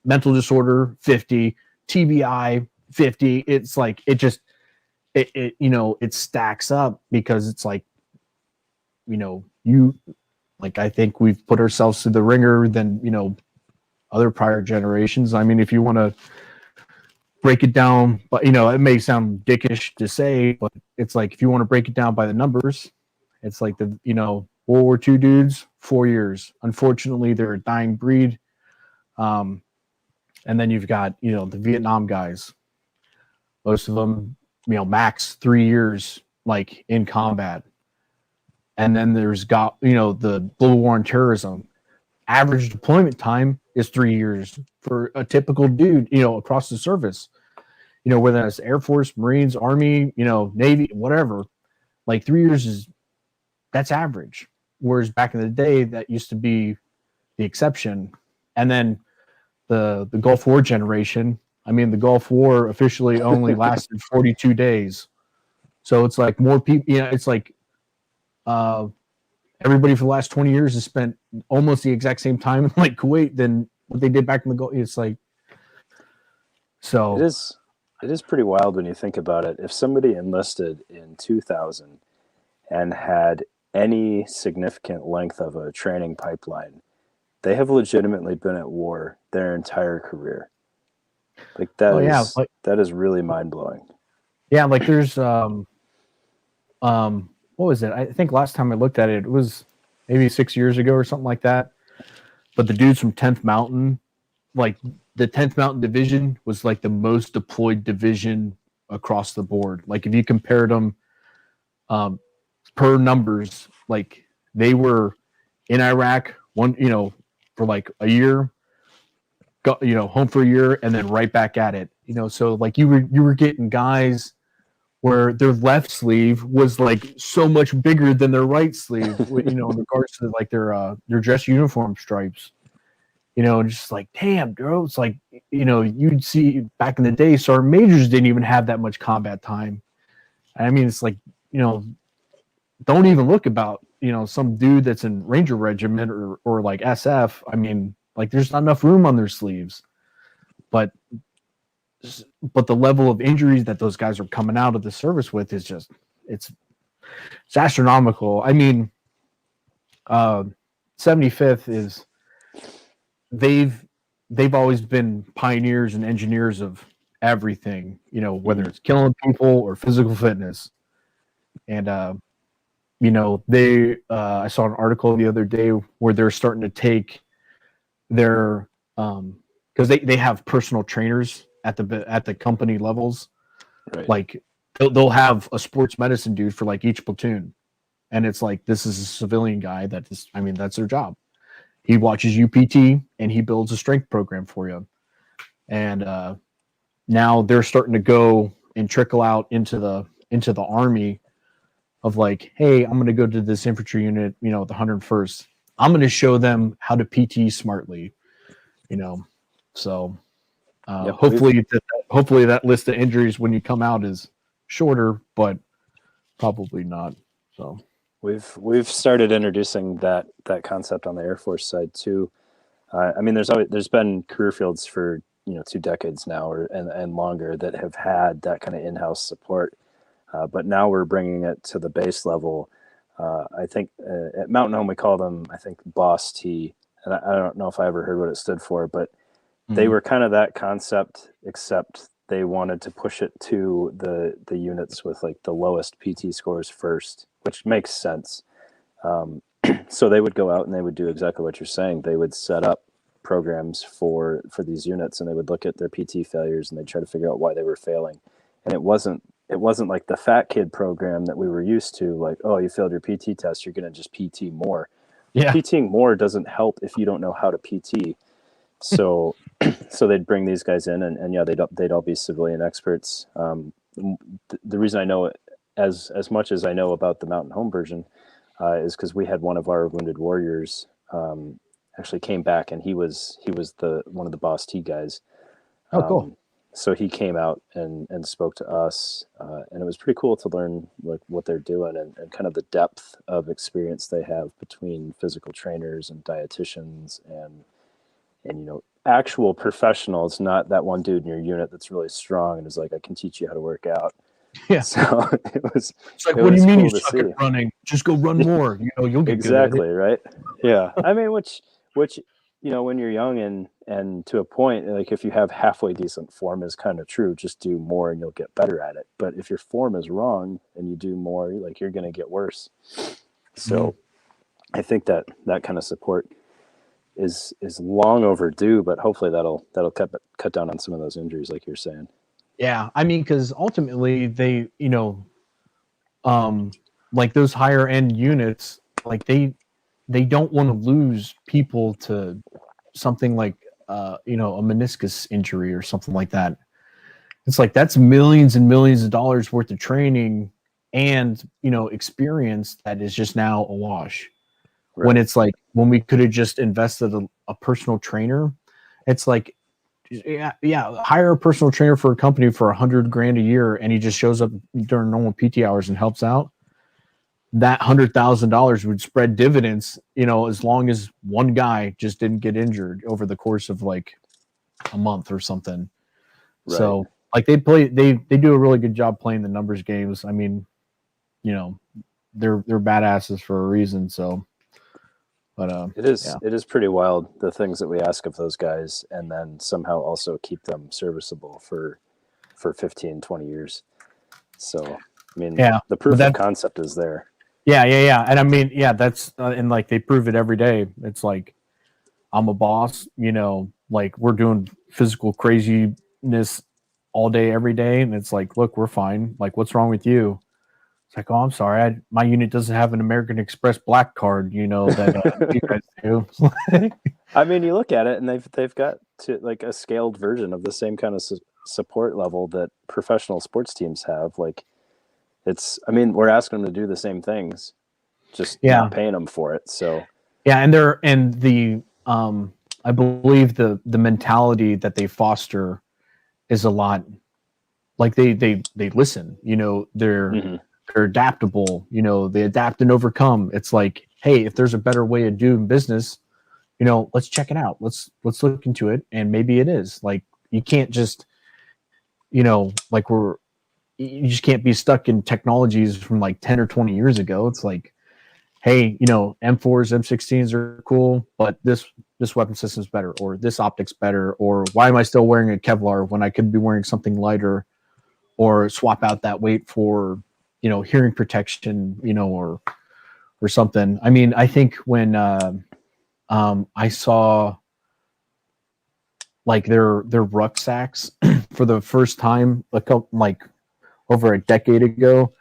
mental disorder 50, TBI 50. It's like, it stacks up, because it's like, I think we've put ourselves through the ringer than, other prior generations. I mean, if you want to break it down, but it may sound dickish to say, but it's like, if you want to break it down by the numbers, it's like World War II dudes, 4 years. Unfortunately, they're a dying breed. And then you've got, the Vietnam guys. Most of them, max 3 years, like, in combat. And then there's the Global War on Terrorism. Average deployment time is 3 years for a typical dude, across the service. Whether that's Air Force, Marines, Army, Navy, whatever. Like, 3 years that's average. Whereas back in the day, that used to be the exception. And then the Gulf War generation, I mean, the Gulf War officially only lasted 42 days. So it's like more people, it's like everybody for the last 20 years has spent, almost the exact same time in like Kuwait than what they did back in the Gulf. It's like, so it is pretty wild when you think about it. If somebody enlisted in 2000 and had any significant length of a training pipeline, they have legitimately been at war their entire career. Like that is really mind blowing. Yeah, like there's what was it? I think last time I looked at it, it was maybe 6 years ago or something like that. But the dudes from 10th Mountain, like the 10th Mountain Division was like the most deployed division across the board. Like if you compared them per numbers, like they were in Iraq for like a year, got home for a year, and then right back at it. So like you were getting guys where their left sleeve was like so much bigger than their right sleeve, in regards to like their dress uniform stripes. Just like, damn, bro. It's like, you'd see back in the day, Sergeant Majors didn't even have that much combat time. I mean, it's like, don't even look about, some dude that's in Ranger Regiment or like SF. I mean, like there's not enough room on their sleeves. But the level of injuries that those guys are coming out of the service with is just, it's astronomical. I mean, 75th is, they've always been pioneers and engineers of everything, whether it's killing people or physical fitness. And I saw an article the other day where they're starting to take their because they have personal trainers at the company levels. Right. Like they'll have a sports medicine dude for like each platoon, and it's like, this is a civilian guy that's their job. He watches UPT and he builds a strength program for you. And now they're starting to go and trickle out into the Army of like, hey, I'm going to go to this infantry unit, the 101st. I'm going to show them how to PT smartly, So Yep, hopefully that list of injuries when you come out is shorter, but probably not. So we've started introducing that concept on the Air Force side too. I mean, there's been career fields for 2 decades now and longer that have had that kind of in-house support, but now we're bringing it to the base level. I think at Mountain Home we call them, I think, Boss T, and I don't know if I ever heard what it stood for, but they were kind of that concept, except they wanted to push it to the units with like the lowest PT scores first, which makes sense. So they would go out and they would do exactly what you're saying. They would set up programs for these units, and they would look at their PT failures and they'd try to figure out why they were failing. And it wasn't like the fat kid program that we were used to, like, oh, you failed your PT test, you're going to just PT more. Yeah. PTing more doesn't help if you don't know how to PT. So they'd bring these guys in, and yeah, they'd all be civilian experts. The reason I know it as much as I know about the Mountain Home version is because we had one of our wounded warriors actually came back, and he was one of the Boss T guys. Oh, cool. So he came out and spoke to us, and it was pretty cool to learn like what they're doing and kind of the depth of experience they have between physical trainers and dietitians and actual professionals, not that one dude in your unit that's really strong and is like, I can teach you how to work out. Yeah. So it's like, what do you mean you suck at running? Just go run more. You'll get exactly good at it. Right. Yeah. I mean, which when you're young and to a point, like if you have halfway decent form is kind of true, just do more and you'll get better at it. But if your form is wrong and you do more, like you're going to get worse. So I think that kind of support is long overdue, but hopefully that'll cut down on some of those injuries, like you're saying. Yeah, I mean, because ultimately they, like those higher end units, like they don't want to lose people to something like a meniscus injury or something like that. It's like that's millions and millions of dollars worth of training and experience that is just now a wash. Right. When it's like, when we could have just invested a personal trainer, it's like, hire a personal trainer for a company for $100,000 a year, and he just shows up during normal PT hours and helps out. that $100,000 would spread dividends, as long as one guy just didn't get injured over the course of like a month or something. Right. So like they do a really good job playing the numbers games. I mean, they're badasses for a reason. So, but it is pretty wild, the things that we ask of those guys, and then somehow also keep them serviceable for 15, 20 years. So, I mean, the proof of concept is there. Yeah. And I mean, that's, and like they prove it every day. It's like, I'm a boss, like we're doing physical craziness all day, every day. And it's like, look, we're fine. Like, what's wrong with you? It's like, oh, I'm sorry. My unit doesn't have an American Express black card, that you guys do. I mean, you look at it and they've got like a scaled version of the same kind of support level that professional sports teams have. Like we're asking them to do the same things, just not paying them for it. So I believe the mentality that they foster is a lot like they listen, they're adaptable, they adapt and overcome. It's like, hey, if there's a better way of doing business, let's check it out. Let's look into it. And maybe it is. Like, you can't just, like you just can't be stuck in technologies from like 10 or 20 years ago. It's like, hey, M4s, M16s are cool, but this weapon system's better, or this optic's better, or why am I still wearing a Kevlar when I could be wearing something lighter, or swap out that weight for, hearing protection, or something. I mean, I think when I saw like their rucksacks for the first time like over a decade ago,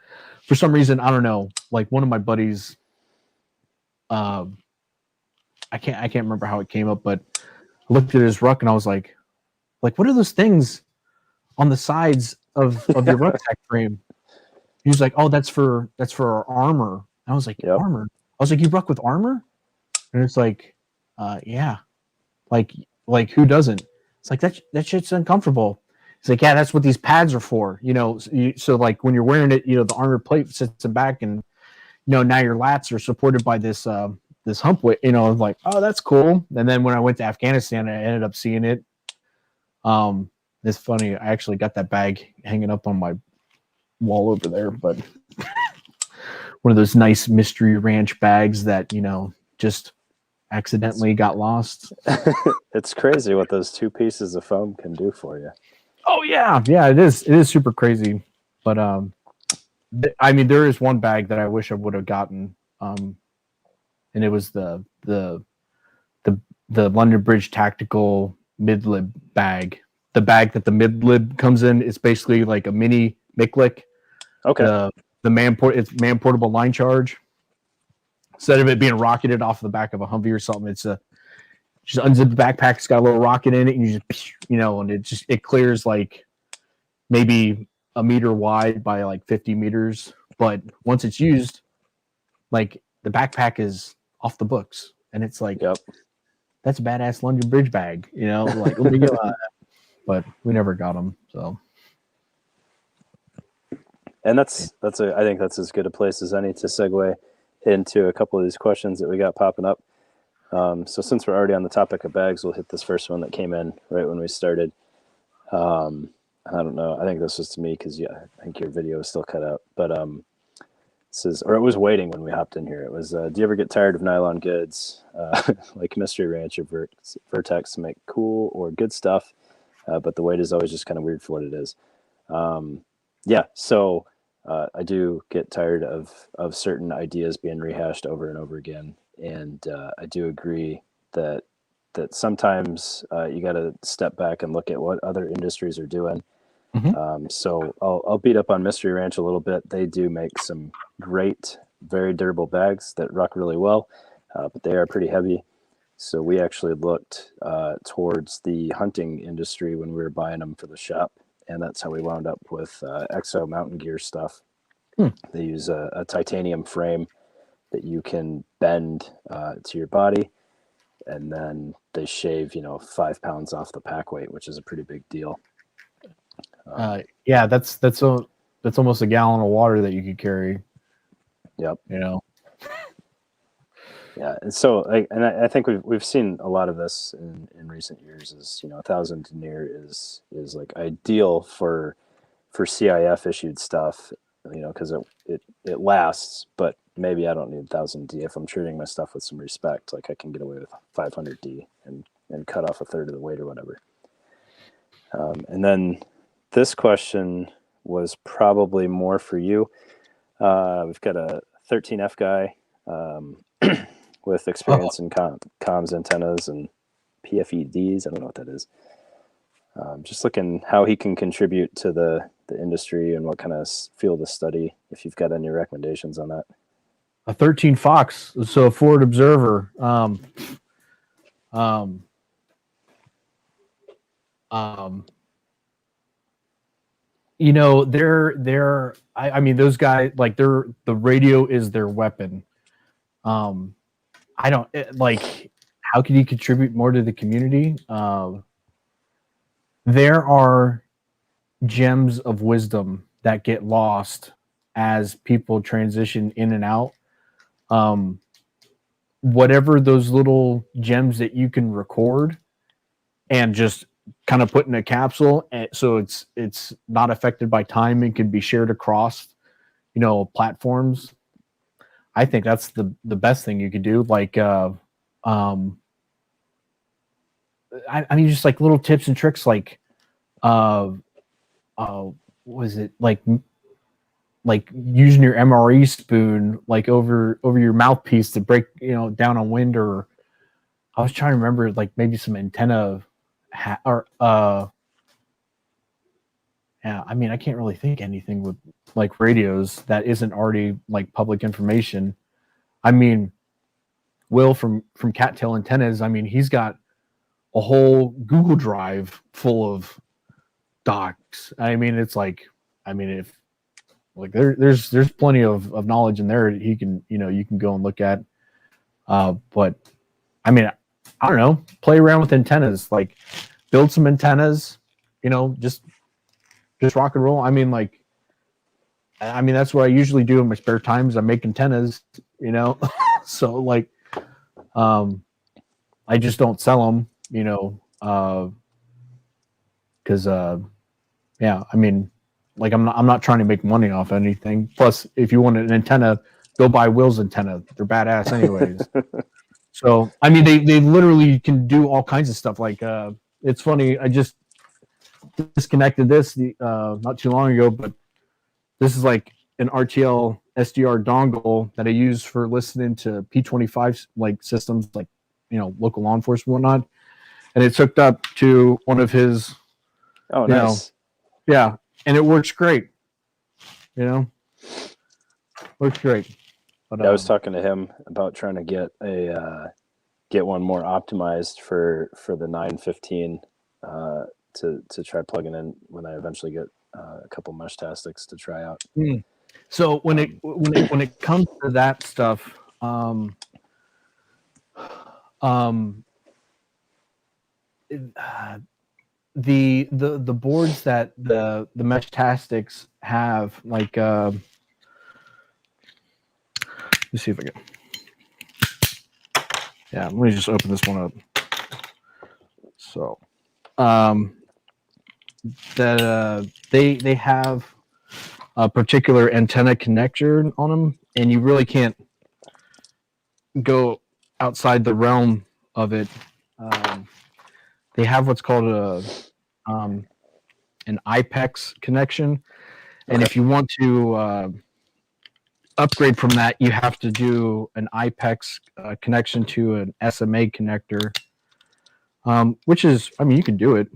for some reason, I don't know, like one of my buddies, I can't remember how it came up, but I looked at his ruck and I was like, what are those things on the sides of your rucksack frame? He was like, oh, that's for our armor. And I was like, yep. Armor? I was like, you ruck with armor? And it's like, yeah. Like who doesn't? It's like that shit's uncomfortable. It's like, yeah, that's what these pads are for. So like when you're wearing it, the armor plate sits back, and now your lats are supported by this this hump weight. Like, oh, that's cool. And then when I went to Afghanistan, I ended up seeing it. It's funny. I actually got that bag hanging up on my wall over there, but one of those nice mystery ranch bags that just accidentally got lost. It's crazy what those two pieces of foam can do for you. Oh yeah, it is super crazy. But I mean, there is one bag that I wish I would have gotten, and it was the London Bridge Tactical mid-lib bag. The bag that the mid-lib comes in, it's basically like a mini Miklik. Okay. It's man portable line charge. Instead of it being rocketed off the back of a Humvee or something, it's just unzip the backpack. It's got a little rocket in it, and you just and it clears like maybe a meter wide by like 50 meters. But once it's used, like the backpack is off the books, and it's like, yep, that's a badass London Bridge bag. Like let me get on that. But we never got them. So. And I think that's as good a place as any to segue into a couple of these questions that we got popping up. So since we're already on the topic of bags, we'll hit this first one that came in right when we started. I don't know. I think this was to me because I think your video is still cut out. But it says, or it was waiting when we hopped in here. It was, do you ever get tired of nylon goods like Mystery Ranch or Vertex to make cool or good stuff, but the weight is always just kind of weird for what it is? So I do get tired of certain ideas being rehashed over and over again. And I do agree that sometimes you got to step back and look at what other industries are doing. Mm-hmm. So I'll beat up on Mystery Ranch a little bit. They do make some great, very durable bags that rock really well, but they are pretty heavy. So we actually looked towards the hunting industry when we were buying them for the shop. And that's how we wound up with Exo mountain gear stuff. They use a titanium frame that you can bend to your body, and then they shave 5 pounds off the pack weight, which is a pretty big deal. That's almost a gallon of water that you could carry. Yep. You know. Yeah, and so I think we've seen a lot of this in recent years. Is 1,000 denier is like ideal for CIF issued stuff, because it lasts. But maybe I don't need 1,000D if I'm treating my stuff with some respect. Like I can get away with 500D and cut off a third of the weight or whatever. And then this question was probably more for you. We've got a 13F guy. With experience in comms antennas and PFEDs. I don't know what that is. Just looking how he can contribute to the industry and what kind of field of study, if you've got any recommendations on that. A 13 Fox, so a forward observer. I mean, those guys, like, the radio is their weapon. I don't like, how can you contribute more to the community? There are gems of wisdom that get lost as people transition in and out. Whatever those little gems that you can record and just kind of put in a capsule, and so it's not affected by time and can be shared across, platforms. I think that's the best thing you could do. Like, I mean, just like little tips and tricks, like, was it like using your MRE spoon, like over your mouthpiece to break, down on wind, or I was trying to remember, like maybe some antenna yeah, I mean, I can't really think anything with like radios that isn't already like public information. I mean, Will from CAATail Antennas, I mean, he's got a whole Google Drive full of docs. I mean, it's like, I mean, if like there's plenty of knowledge in there he can, you can go and look at. But I mean, I don't know, play around with antennas, like build some antennas, just rock and roll. I mean, that's what I usually do in my spare times. I make antennas, so like, I just don't sell them, because yeah, I mean, like I'm not trying to make money off anything. Plus, if you want an antenna, go buy Will's antenna. They're badass anyways. So I mean, they literally can do all kinds of stuff. Like, it's funny, I just disconnected this not too long ago, but this is like an RTL SDR dongle that I use for listening to P25 like systems, like, local law enforcement and whatnot. And it's hooked up to one of his, oh, nice. Yeah, and it works great. Works great. But I was talking to him about trying to get get one more optimized for the 915 to try plugging in when I eventually get a couple Meshtastics to try out. So when it comes to that stuff, the boards that the Meshtastics have, like, let's see if I can. Yeah, let me just open this one up. So, that they have a particular antenna connector on them, and you really can't go outside the realm of it. They have what's called an IPEX connection, and if you want to upgrade from that, you have to do an IPEX connection to an SMA connector, which is, I mean, you can do it,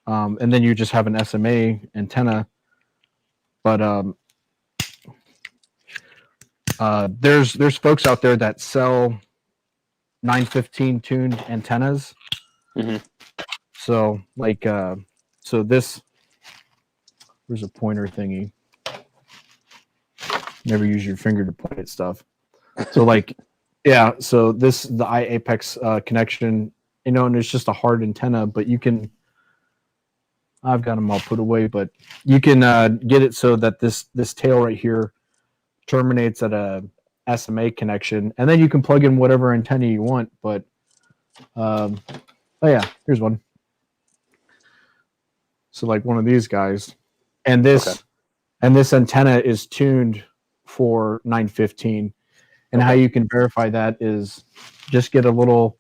and then you just have an SMA antenna. But there's folks out there that sell 915 tuned antennas. Mm-hmm. So like, so this, there's a pointer thingy. Never use your finger to point at stuff. So like, yeah, so this, the iApex connection, and it's just a hard antenna, but you can, I've got them all put away, but you can get it so that this tail right here terminates at a SMA connection, and then you can plug in whatever antenna you want. But oh yeah, here's one. So like one of these guys, and this antenna is tuned for 915. And how you can verify that is just get a little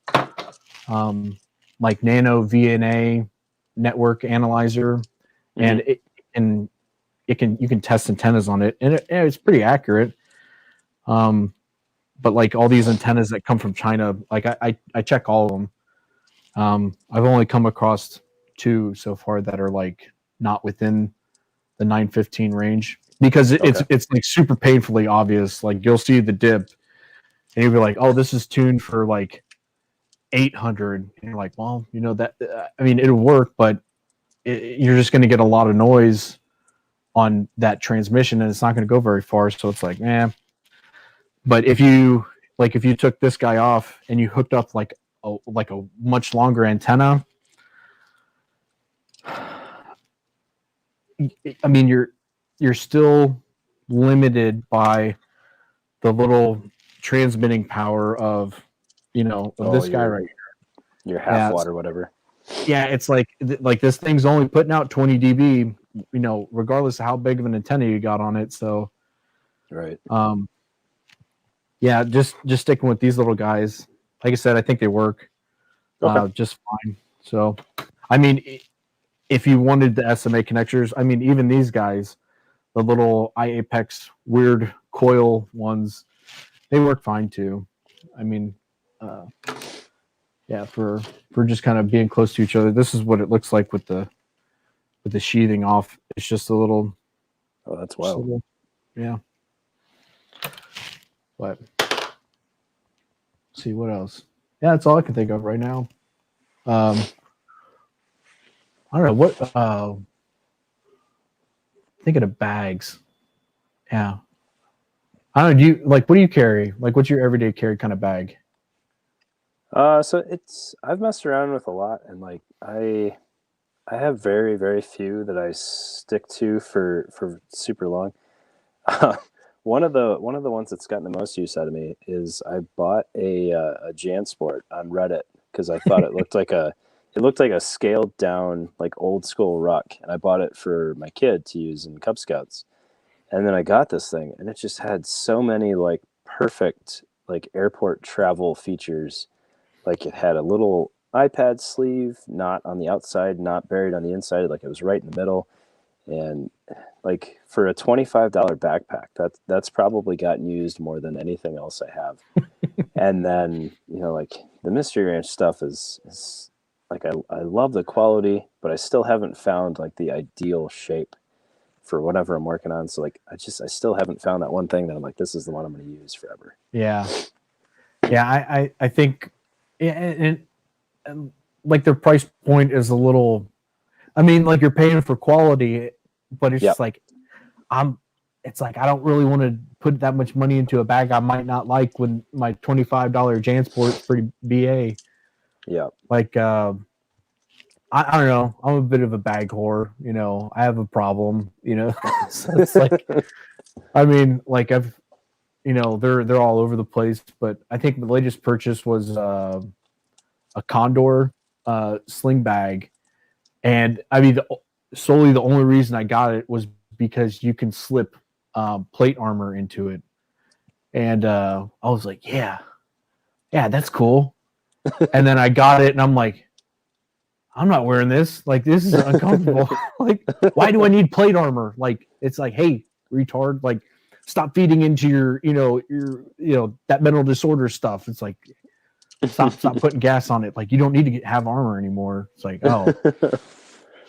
like NanoVNA network analyzer, and you can test antennas on it, and it's pretty accurate. But like all these antennas that come from China, like I check all of them. I've only come across 2 so far that are like not within the 915 range, because it's like super painfully obvious. Like you'll see the dip, and you'll be like, "Oh, this is tuned for like 800," and you're like, "Well, you know that. I mean, it'll work, but you're just going to get a lot of noise on that transmission, and it's not going to go very far." So it's like, eh. But if you took this guy off and you hooked up like a much longer antenna, I mean, you're still limited by the little transmitting power of this guy right here. Your half watt or whatever. Yeah, it's like this thing's only putting out 20 dB, regardless of how big of an antenna you got on it. So, right. Yeah, just sticking with these little guys. Like I said, I think they work just fine. So, I mean, if you wanted the SMA connectors, I mean, even these guys, the little iApex weird coil ones, they work fine too. I mean, yeah, for just kind of being close to each other. This is what it looks like with the sheathing off. It's just a little. Oh, that's wild. Yeah. But let's see what else. Yeah, that's all I can think of right now. I don't know what. Thinking of bags. Yeah. I don't know. Do you like? What do you carry? Like, what's your everyday carry kind of bag? So I've messed around with a lot, and like I have very, very few that I stick to for super long. One of the ones that's gotten the most use out of me is I bought a JanSport on Reddit because I thought it looked like a scaled down like old school ruck, and I bought it for my kid to use in Cub Scouts. And then I got this thing, and it just had so many like perfect like airport travel features. Like it had a little iPad sleeve, not on the outside, not buried on the inside, like it was right in the middle. And like for a $25 backpack, that's probably gotten used more than anything else I have. And then, like the Mystery Ranch stuff is like I love the quality, but I still haven't found like the ideal shape for whatever I'm working on. So like I still haven't found that one thing that I'm like, this is the one I'm going to use forever. Yeah. Yeah, I think and like their price point is a little, I mean, like you're paying for quality, but it's just like it's like I don't really want to put that much money into a bag I might not like when my $25 JanSport's pretty BA. Yeah. Like I don't know. I'm a bit of a bag whore, I have a problem, So it's like I mean, like I've they're all over the place, but I think the latest purchase was a Condor sling bag. And I mean, solely the only reason I got it was because you can slip plate armor into it. And I was like, yeah, that's cool. And then I got it and I'm like, I'm not wearing this. Like, this is uncomfortable. Like, why do I need plate armor? Like, it's like, hey, retard, like, stop feeding into your that mental disorder stuff. It's like, stop putting gas on it. Like, you don't need to have armor anymore. It's like, oh,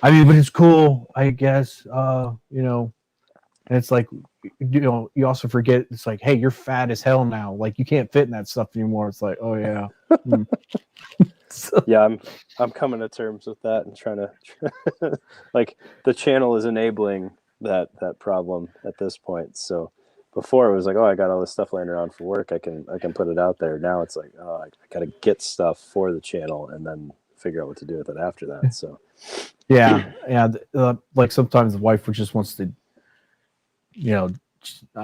I mean, but it's cool, I guess. And it's like, you also forget. It's like, hey, you're fat as hell now. Like, you can't fit in that stuff anymore. It's like, oh yeah. So. Yeah, I'm coming to terms with that and trying to like the channel is enabling that problem at this point. So before it was like, oh, I got all this stuff laying around for work. I can put it out there. Now it's like, oh, I got to get stuff for the channel and then figure out what to do with it after that. So yeah. Like sometimes the wife just wants to,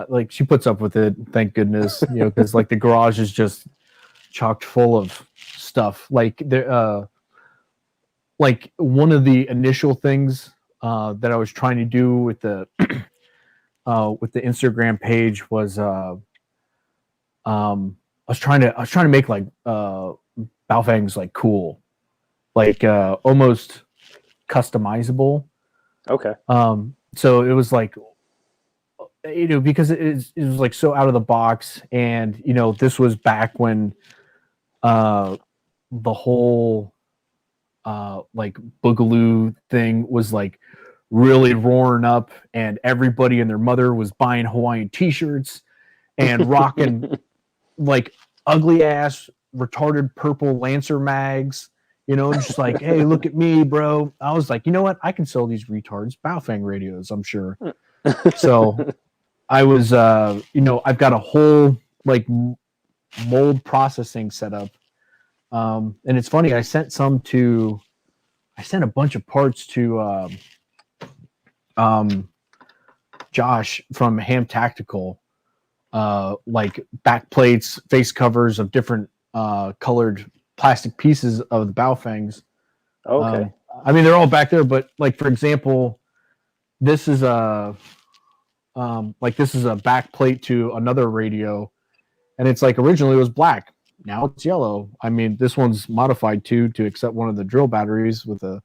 like she puts up with it, thank goodness, because like the garage is just chocked full of stuff. Like there, like one of the initial things that I was trying to do with the Instagram page was I was trying to make like Baofeng's like cool, like almost customizable. Okay. So it was like, because it was like so out of the box, and this was back when the whole like Boogaloo thing was like really roaring up, and everybody and their mother was buying Hawaiian t-shirts and rocking like ugly ass retarded purple Lancer mags, just like, hey, look at me, bro. I was like, you know what? I can sell these retards Baofeng radios, I'm sure. So I was, I've got a whole like mold processing setup. And it's funny, I sent a bunch of parts to Josh from Ham Tactical, like back plates, face covers of different colored plastic pieces of the Baofengs. Okay. I mean, they're all back there, but like, for example, this is a back plate to another radio, and it's like originally it was black. Now it's yellow. I mean, this one's modified to accept one of the drill batteries with a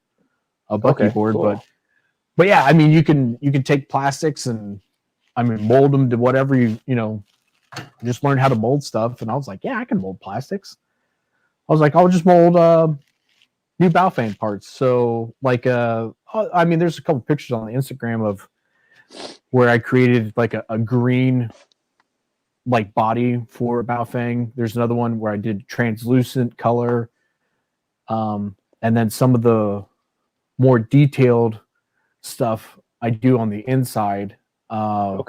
Bucky board, cool. but yeah, I mean, you can take plastics and mold them to whatever you just learn how to mold stuff. And I was like, yeah, I can mold plastics. I was like, I'll just mold new Baofeng parts. So like, there's a couple pictures on the Instagram of where I created like a green like body for Baofeng. There's another one where I did translucent color. And then some of the more detailed stuff I do on the inside of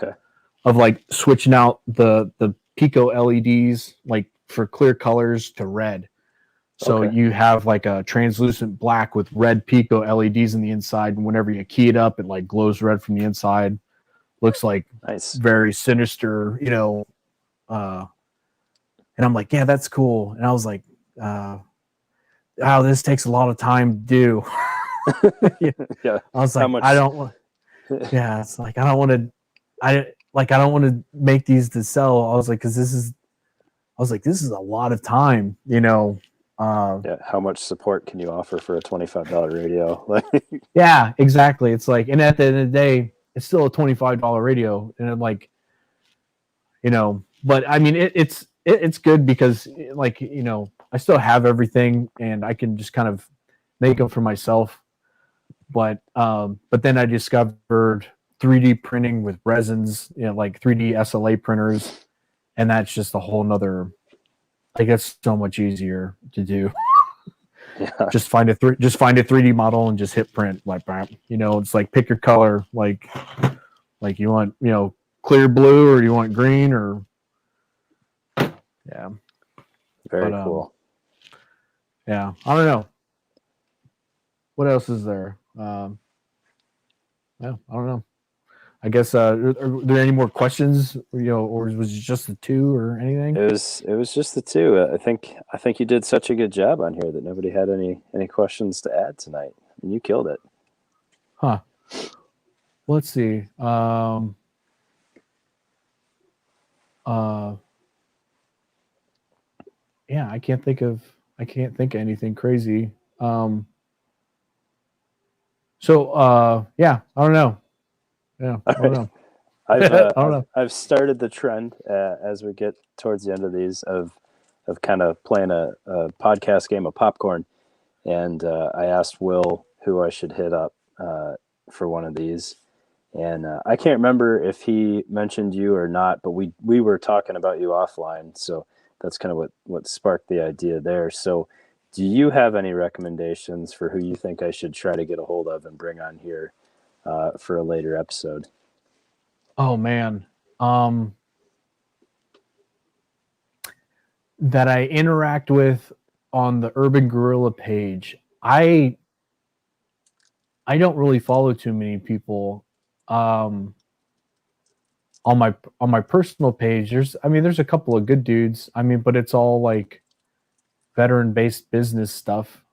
like switching out the pico LEDs like for clear colors to red. So you have like a translucent black with red pico LEDs in the inside, and whenever you key it up, it like glows red from the inside. Looks like nice, very sinister, and I'm like, yeah, that's cool. And I was like, wow, this takes a lot of time to do. Yeah. I was like, I don't want. Yeah, it's like I don't want to make these to sell. I was like, because this is a lot of time, yeah. How much support can you offer for a $25 radio? Yeah, exactly. It's like, and at the end of the day, it's still a $25 radio, and I'm like, but I mean, it's good because like, I still have everything, and I can just kind of make them for myself. But then I discovered 3D printing with resins, like 3D SLA printers, and that's just a whole nother. Like, it's so much easier to do. Yeah. Just find a 3D model and just hit print. Like, it's like pick your color. Like you want clear blue or you want green or yeah. Very cool. Yeah, I don't know. What else is there? Yeah, I don't know. I guess are there any more questions, or was it just the two or anything? It was just the two. I think you did such a good job on here that nobody had any questions to add tonight. And you killed it. Huh. Let's see. Yeah, I can't think of anything crazy. So yeah, I don't know. Yeah, I don't know. I don't know. I've started the trend as we get towards the end of these of kind of playing a podcast game of popcorn, and I asked Will who I should hit up for one of these, and I can't remember if he mentioned you or not, but we were talking about you offline, so that's kind of what sparked the idea there. So, do you have any recommendations for who you think I should try to get a hold of and bring on here for a later episode? Oh man, that I interact with on the Urban Gorilla page. I don't really follow too many people. on my personal page, there's a couple of good dudes. But it's all like veteran based business stuff.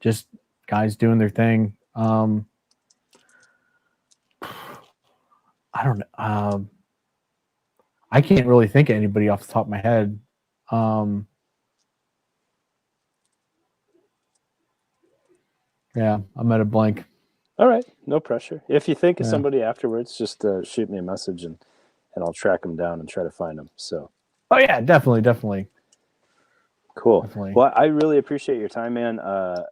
Just guys doing their thing. I don't know. I can't really think of anybody off the top of my head. Yeah, I'm at a blank. All right, no pressure. If you think of somebody afterwards, just shoot me a message and I'll track them down and try to find them. So. Oh yeah, definitely. Cool. Definitely. Well, I really appreciate your time, man. I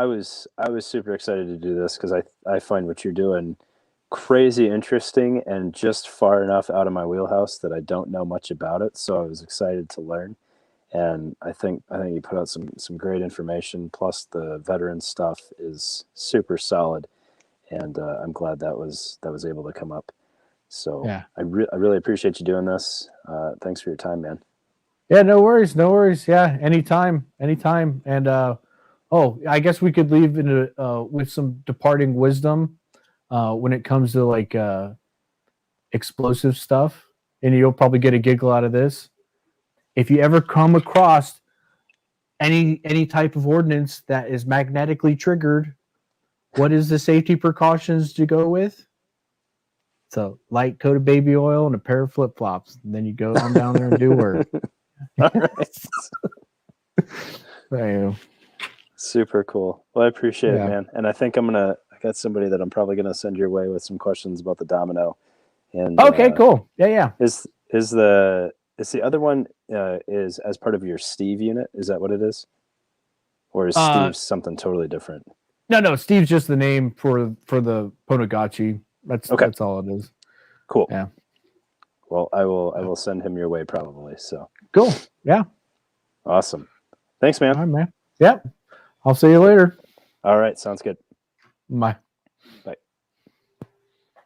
was super excited to do this because I find what you're doing crazy interesting and just far enough out of my wheelhouse that I don't know much about it. So I was excited to learn. And I think you put out some great information. Plus the veteran stuff is super solid, and I'm glad that was able to come up. So yeah, I really appreciate you doing this. Thanks for your time, man. Yeah, no worries. Yeah, anytime. And I guess we could leave with some departing wisdom when it comes to like explosive stuff, and you'll probably get a giggle out of this. If you ever come across any type of ordnance that is magnetically triggered, what is the safety precautions to go with? So light coat of baby oil and a pair of flip flops, and then you go on down there and do work. All right. Super cool. Well, I appreciate it, man. And I think I got somebody that I'm probably gonna send your way with some questions about the domino. And okay, cool. Yeah. Is the other one is as part of your Steve unit? Is that what it is? Or is Steve something totally different? No, Steve's just the name for the Ponagachi. That's all it is. Cool. Yeah. Well, I will send him your way probably. So cool. Yeah. Awesome. Thanks, man. All right, man. Yep. I'll see you later. All right. Sounds good. Bye.